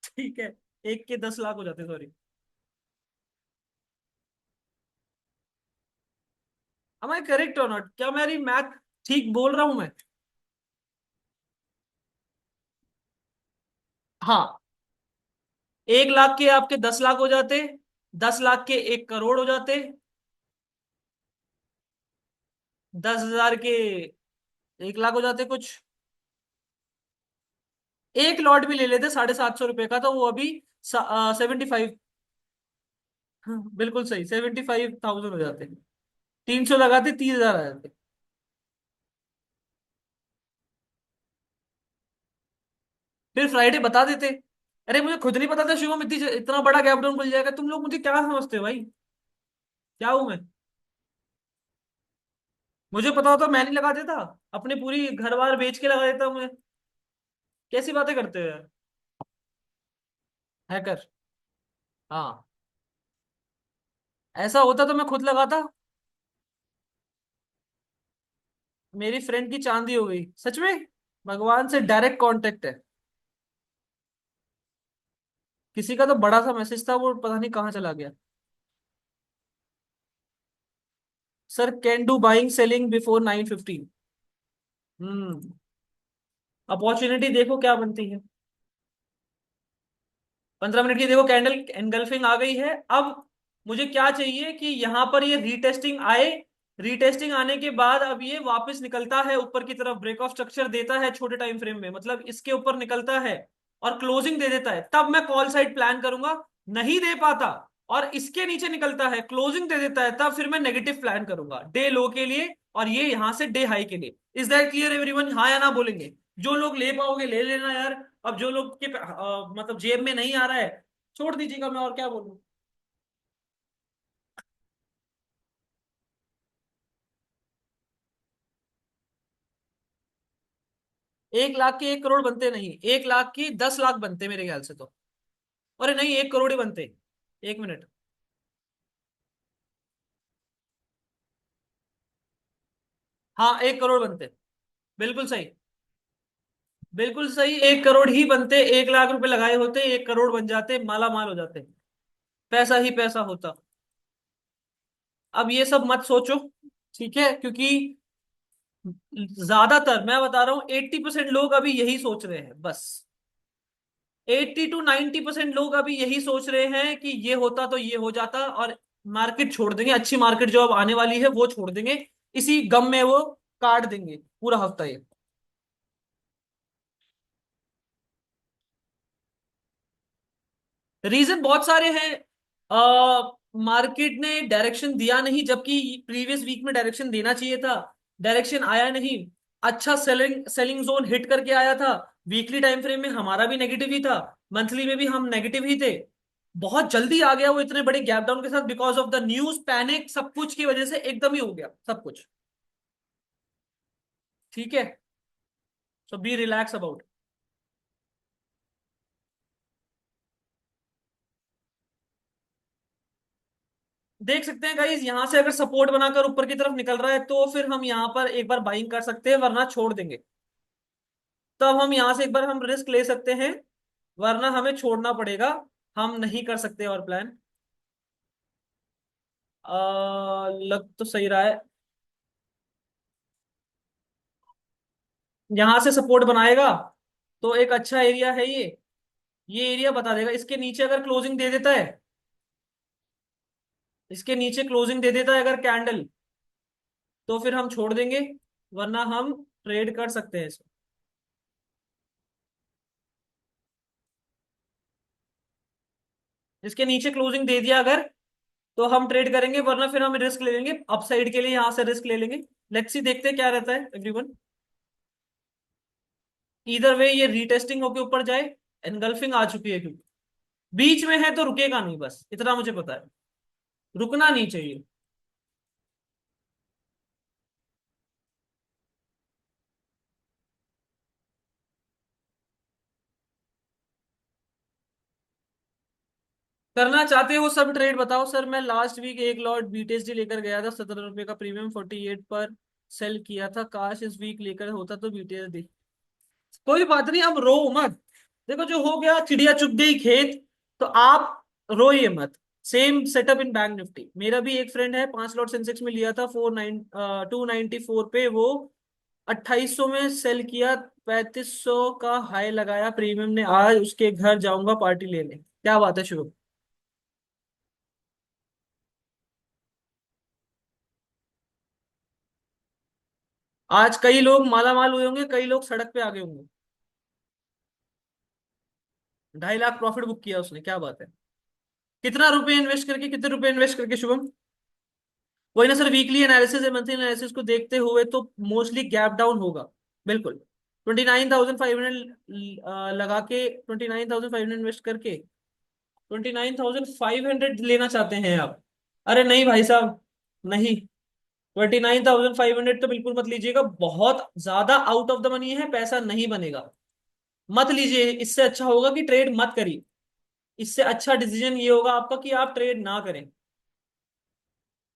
ठीक है, 1 के 10 लाख हो जाते, सॉरी। am I करेक्ट और नॉट, क्या मेरी मैथ ठीक बोल रहा हूं मैं? हाँ, 1 लाख के आपके 10 लाख हो जाते, 10 लाख के 1 करोड़ हो जाते, 10,000 के 1 लाख हो जाते कुछ। एक लॉट भी ले लेते 750 रुपए का तो वो अभी 75, बिल्कुल सही, 75,000 हो जाते। 300 लगाते 30,000 आ जाते। फिर फ्राइडे बता देते। अरे मुझे खुद नहीं पता था शिवम इतना बड़ा गैप डाउन खुल जाएगा, तुम लोग मुझे क्या समझते हो भाई? क्या हूं मैं? मुझे पता होता मैं नहीं लगा देता, अपनी पूरी घर बार बेच के लगा देता मैं। कैसी बातें करते हो यार, हैकर। हाँ, ऐसा होता तो मैं खुद लगाता। मेरी फ्रेंड की चांदी हो गई सच में, भगवान से डायरेक्ट कांटेक्ट है। किसी का तो बड़ा सा मैसेज था, वो पता नहीं कहाँ चला गया। Sir can do buying selling before 9:15। Hmm, opportunity देखो क्या बनती है। 15 मिनट की देखो कैंडल एनगल्फिंग आ गई है। अब मुझे क्या चाहिए कि यहाँ पर ये रीटेस्टिंग आए। रीटेस्टिंग आने के बाद अब ये वापस निकलता है ऊपर की तरफ, ब्रेक ऑफ स्ट्रक्चर देता है छोटे टाइम फ्रेम में, मतलब इसके ऊपर निकलता है और क्लोजिंग दे देता है, तब मैं कॉल साइड प्लान करूंगा। नहीं दे पाता और इसके नीचे निकलता है, क्लोजिंग दे देता है, तब फिर मैं नेगेटिव प्लान करूंगा डे लो के लिए, और ये यहां से डे हाई के लिए। Is that clear everyone? हाँ या ना बोलेंगे? जो लोग ले पाओगे ले लेना यार। अब जो लोग के मतलब जेब में नहीं आ रहा है, छोड़ दीजिएगा, मैं और क्या बोलूं। 1 लाख के 1 करोड़ बनते नहीं, 1 लाख की 10 लाख बनते मेरे ख्याल से तो। अरे नहीं, 1 करोड़ ही बनते। 1 मिनट। हाँ, 1 करोड़ बनते, बिल्कुल सही। बिल्कुल सही, 1 करोड़ ही बनते, 1 लाख रुपए लगाए होते, 1 करोड़ बन जाते, माला माल हो जाते, पैसा ही पैसा होता। अब ये सब मत सोचो, ठीक है, क्योंकि ज्यादातर मैं बता रहा हूँ 80% लोग अभी यही सोच रहे हैं बस। 80 to 90% लोग अभी यही सोच रहे हैं कि ये होता तो ये हो जाता, और मार्केट छोड़ देंगे, अच्छी मार्केट जो अब आने वाली है वो छोड़ देंगे, इसी गम में वो काट देंगे पूरा हफ्ता ये। रीजन बहुत सारे हैं। मार्केट ने डायरेक्शन दिया नहीं, जबकि प्रीवियस वीक में डायरेक्शन देना चाहिए था, डायरेक्शन आया नहीं। अच्छा सेलिंग सेलिंग जोन हिट करके आया था। वीकली टाइम फ्रेम में हमारा भी नेगेटिव ही था, मंथली में भी हम नेगेटिव ही थे। बहुत जल्दी आ गया वो इतने बड़े गैप डाउन के साथ, because of the news panic, सब कुछ की वजह से एकदम ही हो गया सब कुछ। ठीक है, सो बी रिलैक्स अबाउट। देख सकते हैं गाइज, यहां से अगर सपोर्ट बनाकर ऊपर की तरफ निकल रहा है तो फिर हम यहां पर एक बार बाइंग कर सकते हैं, वरना छोड़ देंगे। तब हम यहां से एक बार हम रिस्क ले सकते हैं, वरना हमें छोड़ना पड़ेगा। हम नहीं कर सकते और प्लान। लग तो सही रहा है, यहां से सपोर्ट बनाएगा तो एक अच्छा एरिया है ये एरिया बता देगा। इसके नीचे अगर क्लोजिंग दे देता है, इसके नीचे क्लोजिंग दे देता है अगर कैंडल, तो फिर हम छोड़ देंगे, वरना हम ट्रेड कर सकते हैं इसको। इसके नीचे क्लोजिंग दे दिया अगर, तो हम ट्रेड करेंगे, वरना फिर हम रिस्क ले लेंगे अपसाइड के लिए, यहां से रिस्क ले लेंगे। लेट्स सी, देखते हैं क्या रहता है एवरीवन। इधर वे ये रीटेस्टिंग होके ऊपर जाए, एनगल्फिंग आ चुकी है, क्योंकि बीच में है तो रुकेगा नहीं, बस इतना मुझे पता है, रुकना नहीं चाहिए। करना चाहते हो सब ट्रेड बताओ सर। मैं लास्ट वीक एक लॉट बीटीएसडी लेकर गया था, 17 रुपए का प्रीमियम, 48 पर सेल किया था, काश इस वीक लेकर होता तो बीटीएसडी। कोई बात नहीं, अब रो मत। देखो जो हो गया, चिड़िया चुग गई खेत, तो आप रोइए मत। सेम सेटअप इन बैंक निफ्टी, मेरा भी एक फ्रेंड है, 5 लॉट सेंसेक्स में लिया था, 294 पे वो 2800 में सेल किया, 3500 का हाई लगाया प्रीमियम ने, आज उसके घर जाऊंगा पार्टी लेने। क्या बात है शुभम। आज कई लोग माला माल हुए होंगे, कई लोग सड़क पे आ गए होंगे। 2.5 लाख प्रॉफिट बुक किया उसने, क्या बात है। कितना रुपए इन्वेस्ट करके, कितने रुपए इन्वेस्ट करके शुभम? वही ना सर, वीकली एनालिसिस या मंथली एनालिसिस को देखते हुए तो मोस्टली गैप डाउन होगा, बिल्कुल। 29,500 लगा के, 29,500 इन्वेस्ट करके 29,500 लेना चाहते हैं आप? अरे नहीं भाई साहब, नहीं। 29,500 तो बिल्कुल मत लीजिएगा, बहुत ज्यादा आउट ऑफ द मनी है, पैसा नहीं बनेगा। मत लीजिए, इससे अच्छा होगा कि ट्रेड मत करिए। इससे अच्छा डिसीजन ये होगा आपका कि आप ट्रेड ना करें।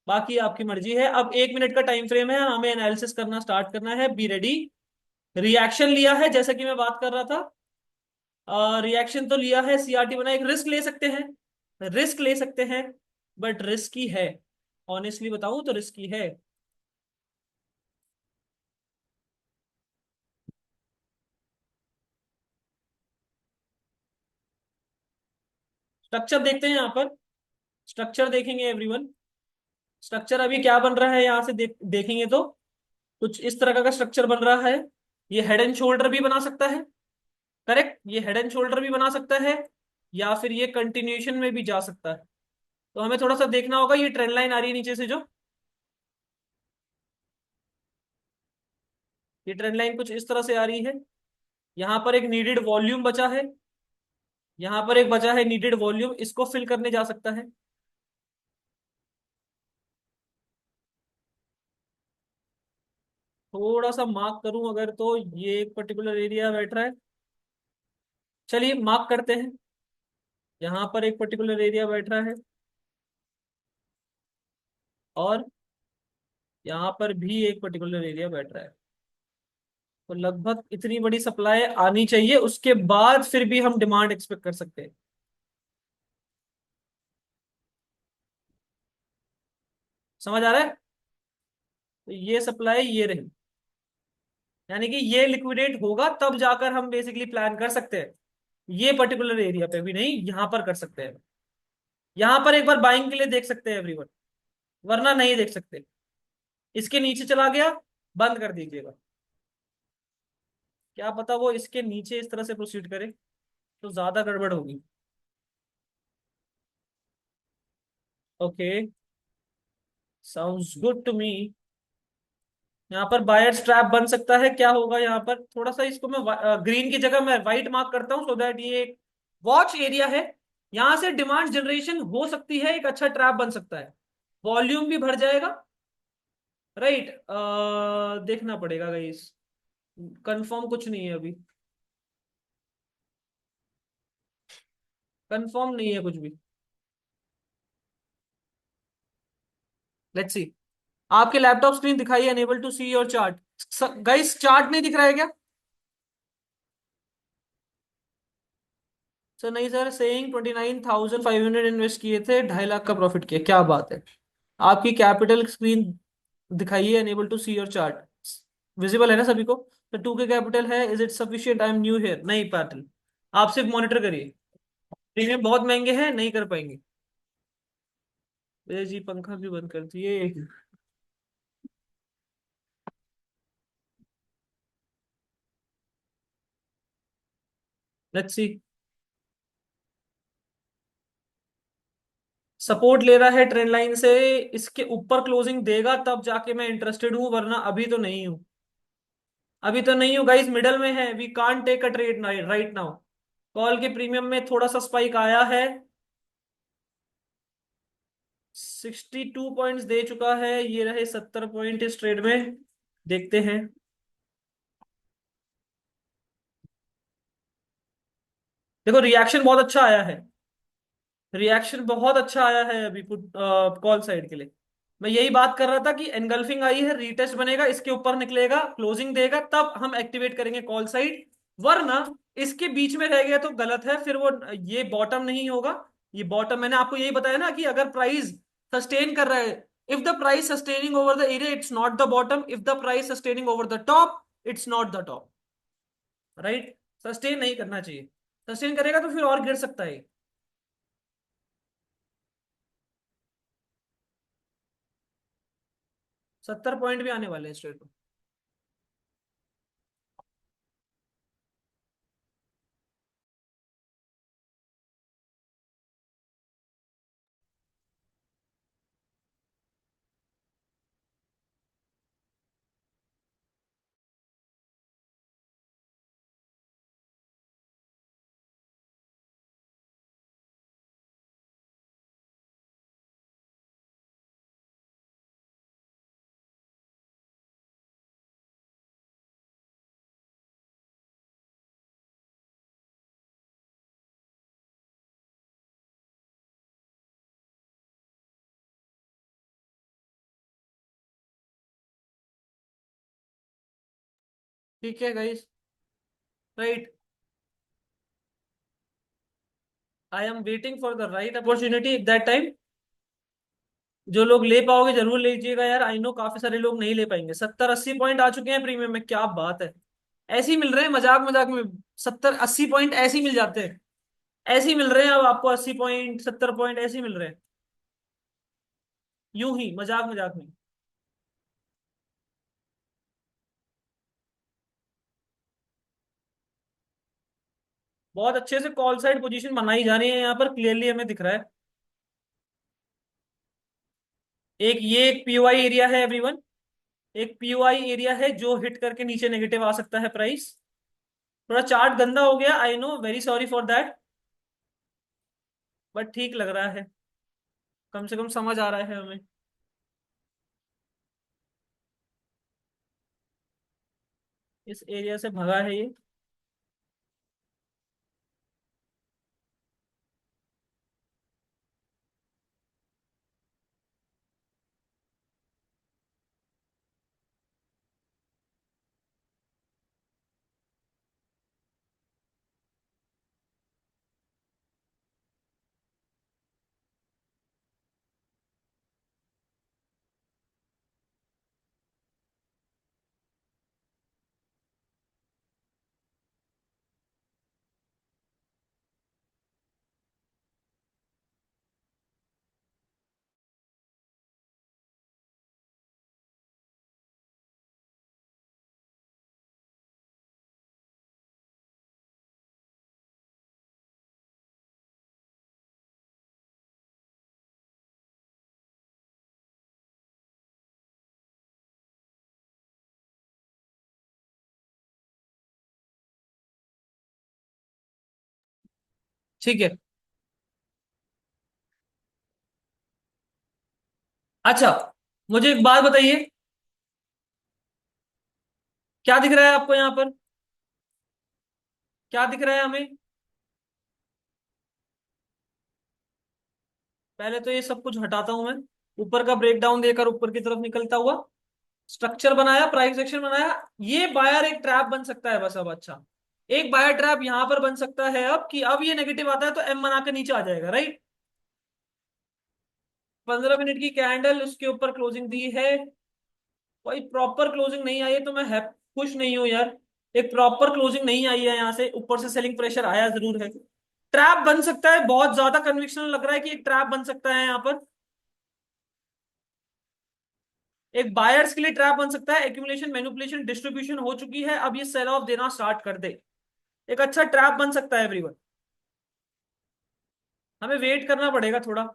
बाकी आपकी मर्जी है। अब 1 मिनट का टाइम फ्रेम है, हमें एनालिसिस करना स्टार्ट करना है, बी रेडी। रिएक्शन लिया है जैसा कि मैं बात कर रहा था, रिएक्शन तो लिया है, सीआरटी बना, एक रिस्क ले सकते हैं, रिस्क ले सकते हैं, बट रिस्की है। ऑनेस्टली बताऊं तो रिस्की है। स्ट्रक्चर देखते हैं यहाँ पर, स्ट्रक्चर देखेंगे एवरीवन। स्ट्रक्चर अभी क्या बन रहा है यहाँ से देखेंगे तो कुछ इस तरह का स्ट्रक्चर बन रहा है। ये हेड एंड शोल्डर भी बना सकता है, करेक्ट, ये हेड एंड शोल्डर भी बना सकता है, या फिर ये कंटिन्यूएशन में भी जा सकता है। तो हमें थोड़ा सा देखना होगा, ये ट्रेंड लाइन आ रही है नीचे से जो, ये ट्रेंड लाइन कुछ इस तरह से आ रही है। यहाँ पर एक नीडेड वॉल्यूम बचा है, यहाँ पर एक बचा है नीडेड वॉल्यूम, इसको फिल करने जा सकता है। थोड़ा सा मार्क करूं अगर, तो ये एक पर्टिकुलर एरिया बैठ रहा है, चलिए मार्क करते हैं। यहाँ पर एक पर्टिकुलर एरिया बैठ रहा है, और यहाँ पर भी एक पर्टिकुलर एरिया बैठ रहा है। तो लगभग इतनी बड़ी सप्लाई आनी चाहिए, उसके बाद फिर भी हम डिमांड एक्सपेक्ट कर सकते हैं। समझ आ रहा है? तो ये सप्लाई ये रही, यानी कि ये लिक्विडेट होगा तब जाकर हम बेसिकली प्लान कर सकते हैं। ये पर्टिकुलर एरिया पे भी नहीं, यहां पर कर सकते हैं। यहां पर एक बार बाइंग के लिए देख सकते हैं एवरीवन, वरना नहीं देख सकते। इसके नीचे चला गया, बंद कर दीजिएगा। क्या पता वो इसके नीचे इस तरह से प्रोसीड करे, तो ज्यादा गड़बड़ होगी। Okay, sounds good to me. यहाँ पर बायर्स ट्रैप बन सकता है। क्या होगा यहाँ पर, थोड़ा सा इसको मैं ग्रीन की जगह मैं व्हाइट मार्क करता हूँ, सो दैट ये एक वॉच एरिया है। यहाँ से डिमांड जनरेशन हो सकती है, एक अच्छा ट्रैप बन सकता है, वॉल्यूम भी बढ़ जाएगा। राइट, देखना पड़ेगा गाइस, कंफर्म कुछ नहीं है अभी, कंफर्म नहीं है कुछ भी। Let's see. आपके लैपटॉप स्क्रीन दिखाई है unable to see your chart. Guys chart नहीं दिख रहा है क्या? सर नहीं सर, सेइंग 29,500 इन्वेस्ट किए थे, 2.5 लाख का प्रॉफिट किया, क्या बात है। आपकी कैपिटल स्क्रीन दिखाइए unable to see your chart, visible है ना सभी को? तो 2K कैपिटल है, is it sufficient? I am new here. नहीं पाटिल, आप सिर्फ मॉनिटर करिए। प्रीमियम बहुत महंगे हैं, नहीं कर पाएंगे। जी पंखा भी बंद कर दिए। Let's see. सपोर्ट ले रहा है ट्रेंड लाइन से, इसके ऊपर क्लोजिंग देगा तब जाके मैं इंटरेस्टेड हूं, वरना अभी तो नहीं हूं। अभी तो नहीं हूं गाइस, मिडल में है, we can't take a trade right now. Call के प्रीमियम में थोड़ा सा स्पाइक आया है, 62 पॉइंट्स दे चुका है, ये रहे 70 पॉइंट इस ट्रेड में। देखते हैं। देखो रिएक्शन बहुत अच्छा आया है, रिएक्शन बहुत अच्छा आया है अभी पुट कॉल साइड के लिए। मैं यही बात कर रहा था कि एनगल्फिंग आई है, रीटेस्ट बनेगा, इसके ऊपर निकलेगा, क्लोजिंग देगा, तब हम एक्टिवेट करेंगे कॉल साइड। वरना इसके बीच में रह गया तो गलत है, फिर वो ये बॉटम नहीं होगा। ये बॉटम मैंने आपको यही बताया ना, कि अगर प्राइस सस्टेन कर रहा है, if the price sustaining over the area it's not the bottom, if the price sustaining over the top it's not the top. Right, sustain नहीं करना चाहिए, सस्टेन करेगा तो फिर और गिर सकता है। 70 पॉइंट भी आने वाले हैं स्ट्रेट। ठीक है guys. Right, I am waiting for the right opportunity at that time. जो लोग ले पाओगे जरूर ले लीजिएगा यार, आई नो काफी सारे लोग नहीं ले पाएंगे। 70-80 पॉइंट आ चुके हैं प्रीमियम में, क्या बात है। ऐसे ही मिल रहे हैं मजाक मजाक में, 70-80 पॉइंट ऐसे ही मिल जाते हैं। ऐसे ही मिल रहे हैं अब आपको, 80 पॉइंट 70 पॉइंट ऐसे ही मिल रहे हैं, यूं ही मजाक मजाक में। बहुत अच्छे से कॉल साइड पोजीशन बनाई जा रही है यहाँ पर, क्लियरली हमें दिख रहा है। एक ये एक पीओआई एरिया है एवरीवन, एक पीओआई एरिया है जो हिट करके नीचे नेगेटिव आ सकता है प्राइस। थोड़ा चार्ट गंदा हो गया, I know, very sorry for that, but ठीक लग रहा है, कम से कम समझ आ रहा है हमें। इस एरिया से भगा है ये। ठीक है। अच्छा, मुझे एक बात बताइए, क्या दिख रहा है आपको यहाँ पर? क्या दिख रहा है हमें? पहले तो ये सब कुछ हटाता हूं मैं, ऊपर का ब्रेकडाउन देकर ऊपर की तरफ निकलता हुआ। स्ट्रक्चर बनाया, प्राइस एक्शन बनाया। ये बायर एक ट्रैप बन सकता है बस अब। अच्छा, एक बायर ट्रैप यहां पर बन सकता है अब, कि अब ये नेगेटिव आता है तो एम बना के नीचे आ जाएगा, राइट? 15 मिनट की कैंडल उसके ऊपर क्लोजिंग दी है। कोई प्रॉपर क्लोजिंग नहीं आई है तो मैं खुश नहीं हूं यार। एक प्रॉपर क्लोजिंग नहीं आई है, यहाँ से ऊपर से सेलिंग प्रेशर आया जरूर है। ट्रैप बन सकता है, बहुत ज्यादा कन्विक्शन लग रहा है कि एक ट्रैप बन सकता है यहाँ पर। एक बायर्स के लिए ट्रैप बन सकता है। एक्यूमुलेशन, मैनिपुलेशन, डिस्ट्रीब्यूशन हो चुकी है, अब ये सेल ऑफ देना स्टार्ट कर दे। एक अच्छा ट्रैप बन सकता है एवरीवन। हमें वेट करना पड़ेगा थोड़ा।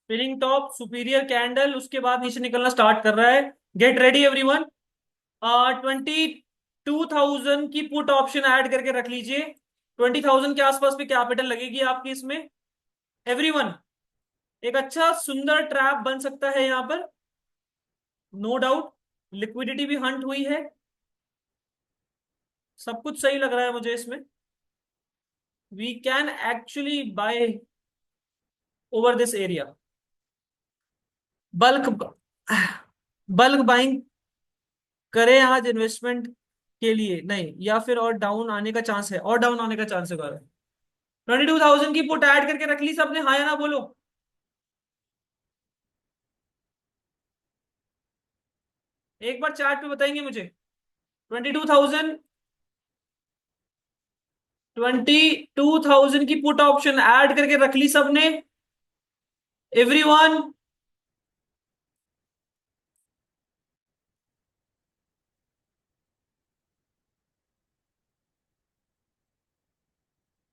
फिलिंग टॉप, सुपीरियर कैंडल, उसके बाद नीचे निकलना स्टार्ट कर रहा है। Get ready everyone. 22,000 की पुट ऑप्शन ऐड करके रख लीजिए। 20,000 के आसपास पे कैपिटल लगेगी आपकी इसमें एवरीवन। एक अच्छा सुंदर ट्रैप बन सकता है यहाँ पर, नो डाउट। लिक्विडिटी भी हंट हुई है, सब कुछ सही लग रहा है मुझे इसमें। We can actually buy over this area. Bulk bulk buying करें आज इन्वेस्टमेंट के लिए? नहीं, या फिर और डाउन आने का चांस है? और डाउन आने का चांस है। 22,000 की पुट ऐड करके रख ली सबने, हाँ या ना बोलो? एक बार चार्ट पे बताएंगे मुझे। 22,000, 22,000 की पुट ऑप्शन ऐड करके रख ली सबने एवरीवन।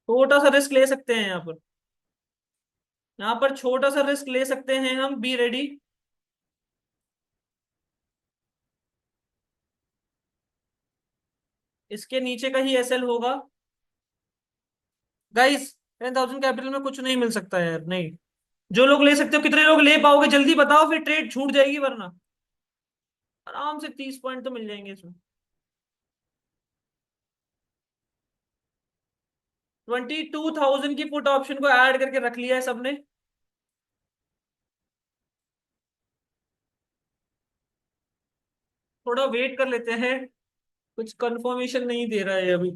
छोटा सा रिस्क ले सकते हैं यहाँ पर। यहाँ पर छोटा सा रिस्क ले सकते हैं हम, बी रेडी। इसके नीचे का ही एसएल होगा गाइस। 10,000 कैपिटल में कुछ नहीं मिल सकता यार, नहीं। जो लोग ले सकते हो, कितने लोग ले पाओगे जल्दी बताओ, फिर ट्रेड छूट जाएगी वरना। आराम से 30 पॉइंट तो मिल जाएंगे इसमें। 22,000 की पुट ऑप्शन को ऐड करके रख लिया है सबने। थोड़ा वेट कर लेते हैं, कुछ कंफर्मेशन नहीं दे रहा है अभी।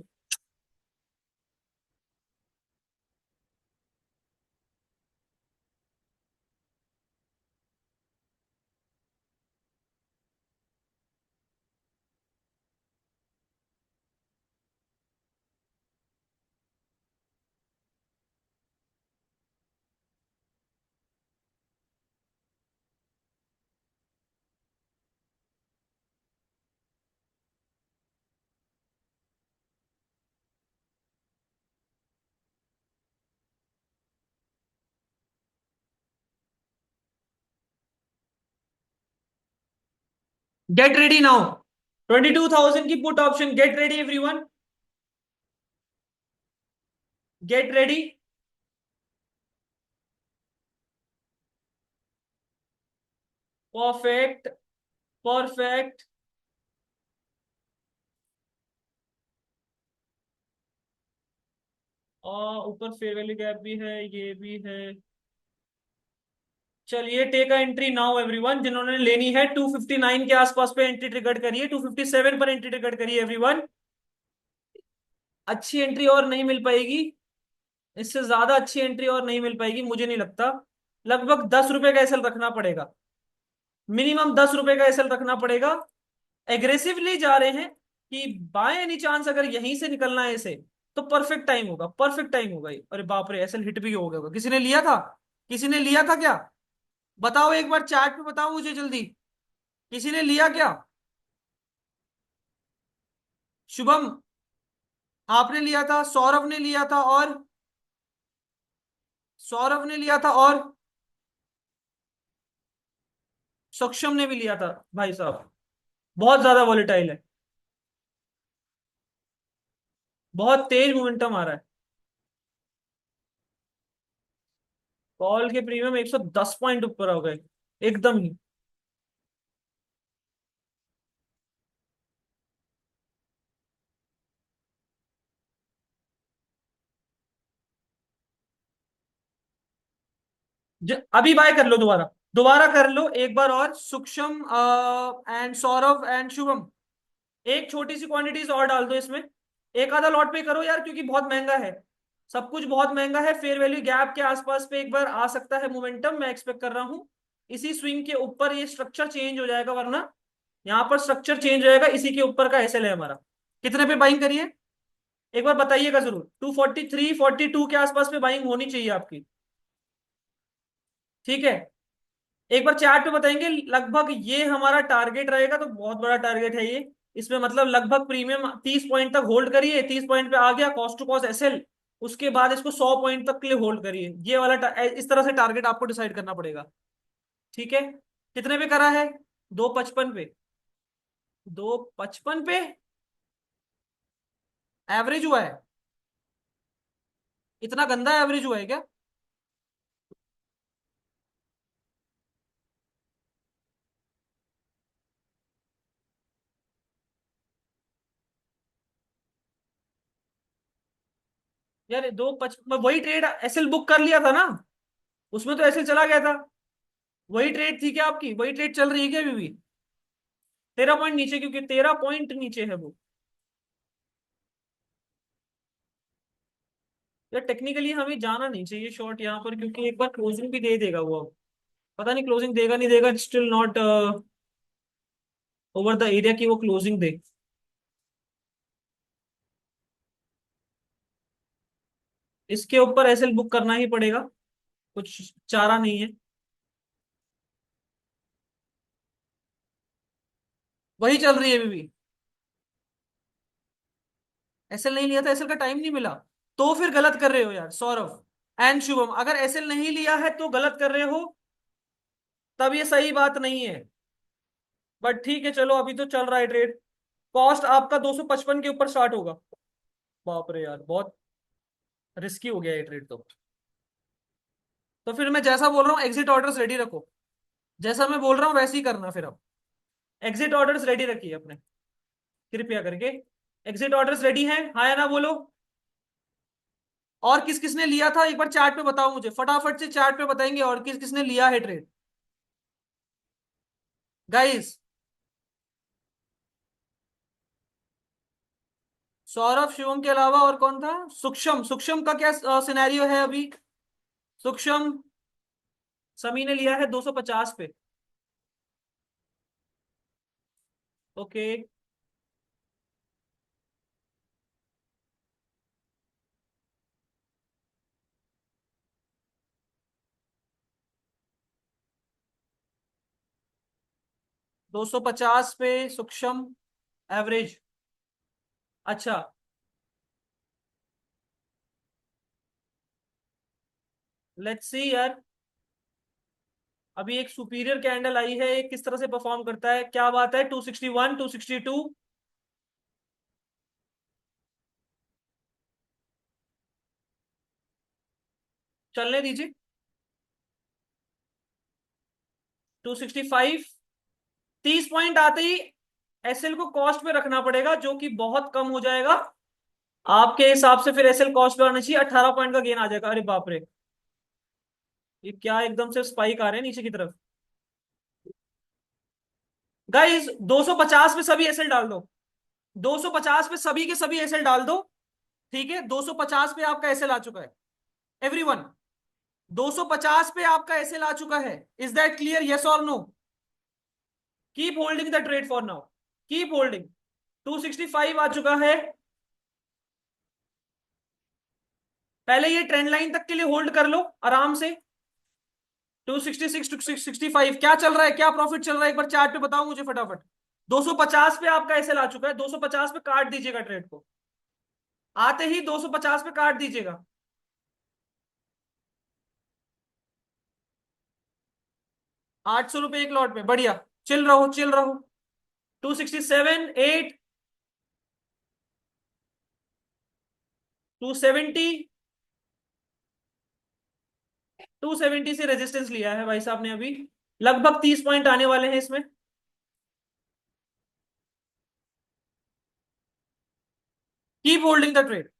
Get ready now. 22,000 की put option, get ready everyone. Get ready. Perfect, perfect. और ऊपर फेयर वैल्यू गैप भी है, ये भी है। चलिए, take a entry now everyone. जिन्होंने लेनी है 259 के आसपास पे एंट्री ट्रिगर करिए, 257 पर एंट्री ट्रिगर करिए एवरीवन। अच्छी एंट्री और नहीं मिल पाएगी, इससे ज्यादा अच्छी एंट्री और नहीं मिल पाएगी मुझे नहीं लगता। लगभग 10 रुपए का एसएल रखना पड़ेगा, मिनिमम 10 रुपए का एसएल रखना पड़ेगा। एग्रेसिवली जा रहे हैं कि बाय एनी चांस अगर यहीं से निकलना है इसे, तो परफेक्ट टाइम होगा, परफेक्ट टाइम होगा ये। अरे बाप रे, एसएल हिट भी हो गया होगा। किसी ने लिया था? किसी ने लिया था क्या? बताओ एक बार चैट पे, बताओ मुझे जल्दी, किसी ने लिया क्या? शुभम, आपने लिया था, सौरभ ने लिया था, और सौरभ ने लिया था, और सक्षम ने भी लिया था। भाई साहब, बहुत ज्यादा वॉलेटाइल है, बहुत तेज मोमेंटम आ रहा है। कॉल के प्रीमियम 110 पॉइंट ऊपर हो गए एकदम ही। अभी बाय कर लो दोबारा, दोबारा कर लो एक बार और, सूक्ष्म एंड सौरभ एंड शुभम। एक छोटी सी क्वांटिटीज और डाल दो इसमें। एक आधा लॉट पे करो यार, क्योंकि बहुत महंगा है, सब कुछ बहुत महंगा है। फेयर वैल्यू गैप के आसपास पे एक बार आ सकता है मोमेंटम, मैं एक्सपेक्ट कर रहा हूँ। इसी स्विंग के ऊपर ये स्ट्रक्चर चेंज हो जाएगा, वरना यहाँ पर स्ट्रक्चर चेंज हो जाएगा। इसी के ऊपर का एसएल है हमारा। कितने पे बाइंग करिए, एक बार बताइएगा जरूर। 243 42 के आसपास पे बाइंग होनी चाहिए आपकी। ठीक है, एक बार चैट पे बताएंगे। लगभग ये हमारा टारगेट रहेगा, तो बहुत बड़ा टारगेट है ये। इसमें मतलब लगभग प्रीमियम 30 पॉइंट तक होल्ड करिए। 30 पॉइंट पे आ गया कॉस्ट टू कॉस्ट एसएल, उसके बाद इसको 100 पॉइंट तक के लिए होल्ड करिए। ये वाला इस तरह से टारगेट आपको डिसाइड करना पड़ेगा। ठीक है, कितने पे करा है? 255 पे। 255 पे एवरेज हुआ है? इतना गंदा एवरेज हुआ है क्या? यार 255, वही ट्रेड एसएल बुक कर लिया था ना, उसमें तो एसएल चला गया था। वही ट्रेड थी क्या आपकी? वही ट्रेड चल रही है क्या अभी भी? 13 पॉइंट नीचे, क्योंकि 13 पॉइंट नीचे है वो। यार टेक्निकली हमें जाना नहीं चाहिए शॉर्ट यहाँ पर, क्योंकि एक बार क्लोजिंग भी दे देगा वो। पता नहीं क्लोजिंग देगा नहीं देगा, still not over the area की वो क्लोजिंग दे। इसके ऊपर एसएल बुक करना ही पड़ेगा, कुछ चारा नहीं है। वही चल रही है अभी भी। एसएल नहीं लिया था, एसएल का टाइम नहीं मिला, तो फिर गलत कर रहे हो यार सौरभ एंड शुभम। अगर एसएल नहीं लिया है तो गलत कर रहे हो, तब ये सही बात नहीं है। बट ठीक है चलो, अभी तो चल रहा है ट्रेड। कॉस्ट आपका 255 के ऊपर स्टार्ट होगा। बाप रे यार, बहुत रिस्की हो गया ये ट्रेड तो फिर मैं जैसा बोल रहा हूँ एग्जिट ऑर्डर्स रेडी रखो। जैसा मैं बोल रहा हूँ वैसे ही करना फिर अब। एग्जिट ऑर्डर्स रेडी रखिए अपने, कृपया करके। एग्जिट ऑर्डर्स रेडी हैं, हाँ या ना बोलो। और किस किसने लिया था एक बार चैट पे बताओ मुझे, फटाफट से चैट पे बताएंगे और किस किसने लिया है ट्रेड। गाइस, सौरभ शिवम के अलावा और कौन था? सूक्ष्म, सूक्ष्म का क्या सिनेरियो है अभी? सूक्ष्म, समी ने लिया है 250 पे। ओके, 250 पे सूक्ष्म एवरेज। अच्छा, लेट्स सी यार। अभी एक सुपीरियर कैंडल आई है, एक किस तरह से परफॉर्म करता है, क्या बात है? 261, 262, चलने दीजिए। 265, 30 पॉइंट आते ही एसएल को कॉस्ट पे रखना पड़ेगा, जो कि बहुत कम हो जाएगा आपके हिसाब से। फिर एसएल कॉस्ट पे आना चाहिए, 18 पॉइंट का गेन आ जाएगा। अरे बाप रे, ये क्या एकदम से स्पाइक आ रहे हैं नीचे की तरफ। गाइस 250 पे सभी एसएल डाल दो। 250 पे सभी के सभी एसएल डाल दो। ठीक है, 250 पे आपका एसएल आ चुका है एवरीवन। 250 पे आपका एसएल आ चुका है। Is that clear? यस और no? Keep holding the trade for now. Keep holding. 265 आ चुका है। पहले ये ट्रेंड लाइन तक के लिए होल्ड कर लो आराम से। 266 265 क्या चल रहा है, क्या प्रॉफिट चल रहा है, एक बार चार्ट पे बताओ मुझे फटाफट। 250 पे आपका ऐसे ला चुका है, 250 पे काट दीजिएगा ट्रेड को। आते ही 250 पे काट दीजिएगा। 800 रुपये एक लॉट में, बढ़िया। चिल रहो चिल रहो। 267 8, 270। 270 से रेजिस्टेंस लिया है भाई साहब ने अभी। लगभग 30 पॉइंट आने वाले हैं इसमें। Keep holding the trade.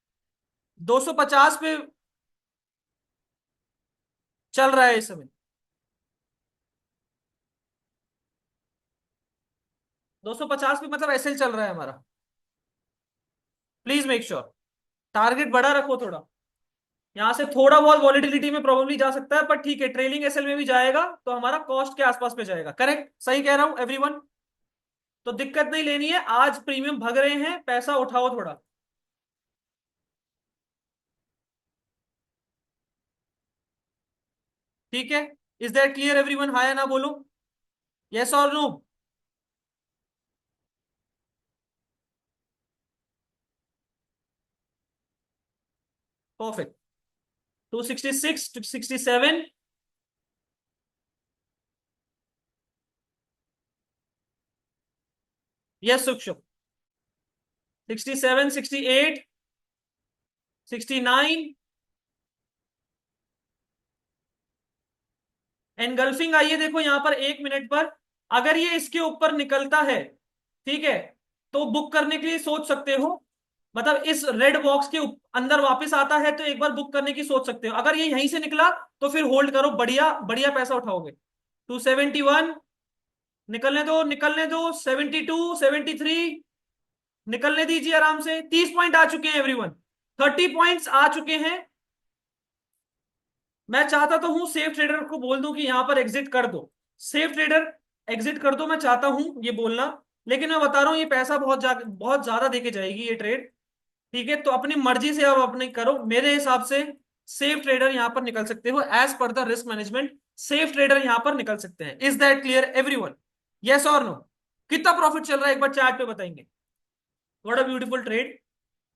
250 पे चल रहा है इस समय। 250 पे मतलब ऐसे ही चल रहा है हमारा। प्लीज मेक श्योर टारगेट बड़ा रखो थोड़ा। यहां से थोड़ा बहुत वॉलिटिलिटी में प्रोबेबली जा सकता है, पर ठीक है, ट्रेलिंग एसएल में भी जाएगा तो हमारा कॉस्ट के आसपास पे जाएगा। करेक्ट, सही कह रहा हूं एवरीवन? तो दिक्कत नहीं लेनी है, आज प्रीमियम भग रहे हैं, पैसा उठाओ थोड़ा। ठीक है। Is that clear everyone? हाँ या ना बोलो, यस और नो? परफेक्ट। 266 267। यस सुक्षुप। 67 68 69। एनगल्फिंग आइए देखो यहां पर 1 मिनट पर। अगर ये इसके ऊपर निकलता है, ठीक है, तो बुक करने के लिए सोच सकते हो। मतलब इस रेड बॉक्स के अंदर वापस आता है तो एक बार बुक करने की सोच सकते हो। अगर ये यहीं से निकला तो फिर होल्ड करो, बढ़िया बढ़िया पैसा उठाओगे। 271। निकलने दो 72 73। निकलने दीजिए आराम से। 30 पॉइंट आ चुके हैं एवरीवन। 30 पॉइंट्स आ चुके हैं। मैं चाहता तो हूं सेफ ट्रेडर को बोल दूं कि यहां पर एग्जिट कर दो। सेफ ट्रेडर एग्जिट कर दो, मैं चाहता हूं ये बोलना। लेकिन मैं बता रहा हूं ये पैसा बहुत ज्यादा देके जाएगी ये ट्रेड। ठीक है, तो अपनी मर्जी से आप अपने करो, मेरे हिसाब से सेफ ट्रेडर यहां पर निकल सकते हो एज पर the risk management. Safe trader यहां पर निकल सकते हैं। Is that clear everyone? Yes और नो? कितना प्रॉफिट चल रहा है एक बार चार्ट पे बताएंगे। What a beautiful trade.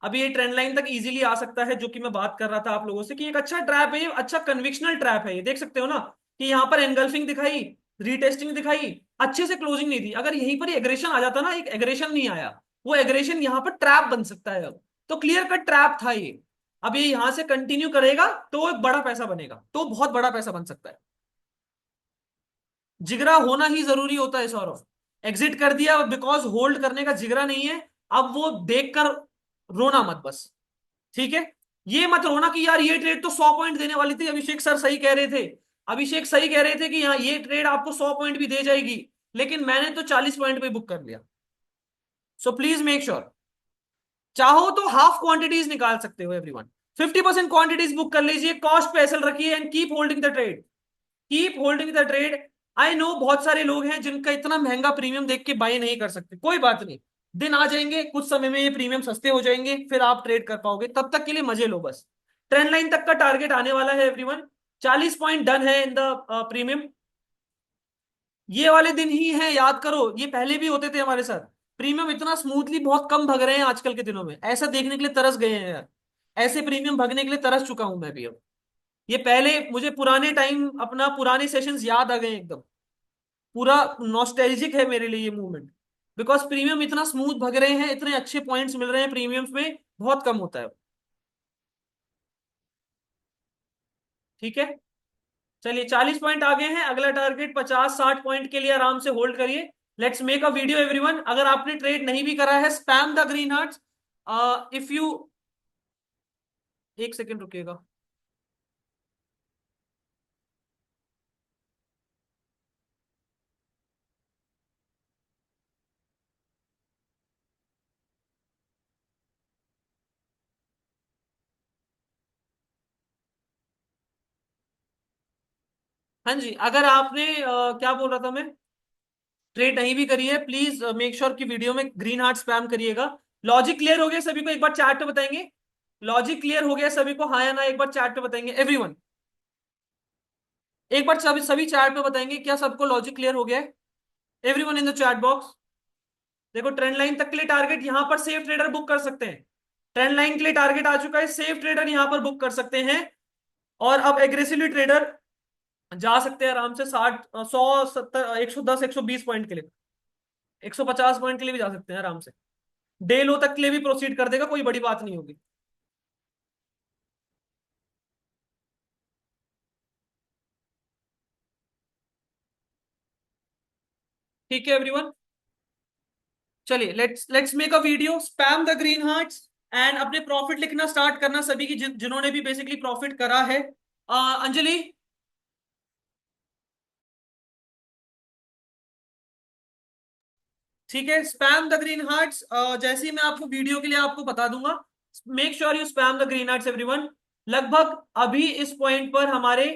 अभी ये ट्रेंड लाइन तक इजीली आ सकता है, जो कि मैं बात कर रहा था आप लोगों से कि एक अच्छा ट्रैप है ये, अच्छा कन्विक्शनल ट्रैप है ये। देख सकते हो ना कि यहाँ पर एनगल्फिंग दिखाई, रीटेस्टिंग दिखाई, अच्छे से क्लोजिंग नहीं थी। अगर यहीं पर एग्रेशन आ जाता ना, एक एग्रेशन नहीं आया, वो एग्रेशन यहाँ पर ट्रैप बन सकता है अब। तो क्लियर कट ट्रैप था ये। अब ये यहां से कंटिन्यू करेगा तो एक बड़ा पैसा बनेगा, तो बहुत बड़ा पैसा बन सकता है। जिगरा होना ही जरूरी होता है सौरभ। एग्जिट कर दिया बिकॉज होल्ड करने का जिगरा नहीं है। अब वो देखकर रोना मत बस। ठीक है, ये मत रोना कि यार ये ट्रेड तो 100 पॉइंट देने वाली थी, अभिषेक सर सही कह रहे थे। अभिषेक सही कह रहे थे कि हाँ ये ट्रेड आपको 100 पॉइंट भी दे जाएगी, लेकिन मैंने तो 40 पॉइंट पे बुक कर लिया। सो प्लीज मेक श्योर, चाहो तो हाफ क्वांटिटीज निकाल सकते हो एवरीवन। 50% क्वांटिटीज बुक कर लीजिए, कॉस्ट पे एसएल रखिए and keep holding the trade. Keep holding the trade. I know बहुत सारे लोग हैं जिनका इतना महंगा प्रीमियम देख के बाय नहीं कर सकते, कोई बात नहीं। दिन आ जाएंगे कुछ समय में, ये प्रीमियम सस्ते हो जाएंगे, फिर आप ट्रेड कर पाओगे। तब तक के लिए मजे लो बस। ट्रेंड लाइन तक का टारगेट आने वाला है एवरीवन। 40 पॉइंट डन है इन द प्रीमियम। ये वाले दिन ही है, याद करो, ये पहले भी होते थे हमारे साथ। प्रीमियम इतना स्मूथली बहुत कम भग रहे हैं आजकल के दिनों में, ऐसा देखने के लिए तरस गए हैं यार। ऐसे प्रीमियम भगने के लिए तरस चुका हूं मैं भी अब। ये पहले मुझे पुराने टाइम, अपना पुराने सेशंस याद आ गए एकदम। पूरा नॉस्टैल्जिक है मेरे लिए ये मूवमेंट। बिकॉज प्रीमियम इतना स्मूथ भग रहे हैं, इतने अच्छे पॉइंट्स मिल रहे हैं प्रीमियम्स में, बहुत कम होता है। ठीक है, चलिए 40 पॉइंट आ गए हैं। अगला टारगेट 50 60 पॉइंट के लिए आराम से होल्ड करिए। Let's make a video everyone. अगर आपने ट्रेड नहीं भी करा है, spam the green hearts. If you, एक सेकेंड रुकिएगा। हाँ जी, अगर आपने क्या बोल रहा था मैं, ट्रेड नहीं भी करी है, प्लीज मेक श्योर कि वीडियो में ग्रीन हार्ट स्पैम करिएगा। लॉजिक क्लियर हो गया सभी को, एक बार चैट पे बताएंगे। लॉजिक क्लियर हो गया सभी को, हाँ या ना, एक बार चैट पे बताएंगे एवरीवन। एक बार सभी सभी चैट पे बताएंगे क्या सबको लॉजिक क्लियर हो गया है। Everyone in the chat box. देखो ट्रेंड लाइन तक के लिए टारगेट यहां पर सेफ ट्रेडर बुक कर सकते हैं। ट्रेंड लाइन के लिए टारगेट आ चुका है, सेफ ट्रेडर यहां पर बुक कर सकते हैं। और अब एग्रेसिवली ट्रेडर जा सकते हैं आराम से 60, 100, 70, 110, 120 पॉइंट के लिए, 150 पॉइंट के लिए भी जा सकते हैं आराम से। डे लो तक के लिए भी प्रोसीड कर देगा, कोई बड़ी बात नहीं होगी। ठीक है एवरीवन। चलिए let's let's make a video, spam the green hearts and अपने प्रॉफिट लिखना स्टार्ट करना सभी की जिन्होंने भी बेसिकली प्रॉफिट करा है। अंजलि। ठीक है, स्पैम द ग्रीन हार्ट्स। जैसे ही मैं आपको वीडियो के लिए आपको बता दूंगा, make sure you spam the green hearts everyone. लगभग अभी इस पॉइंट पर हमारे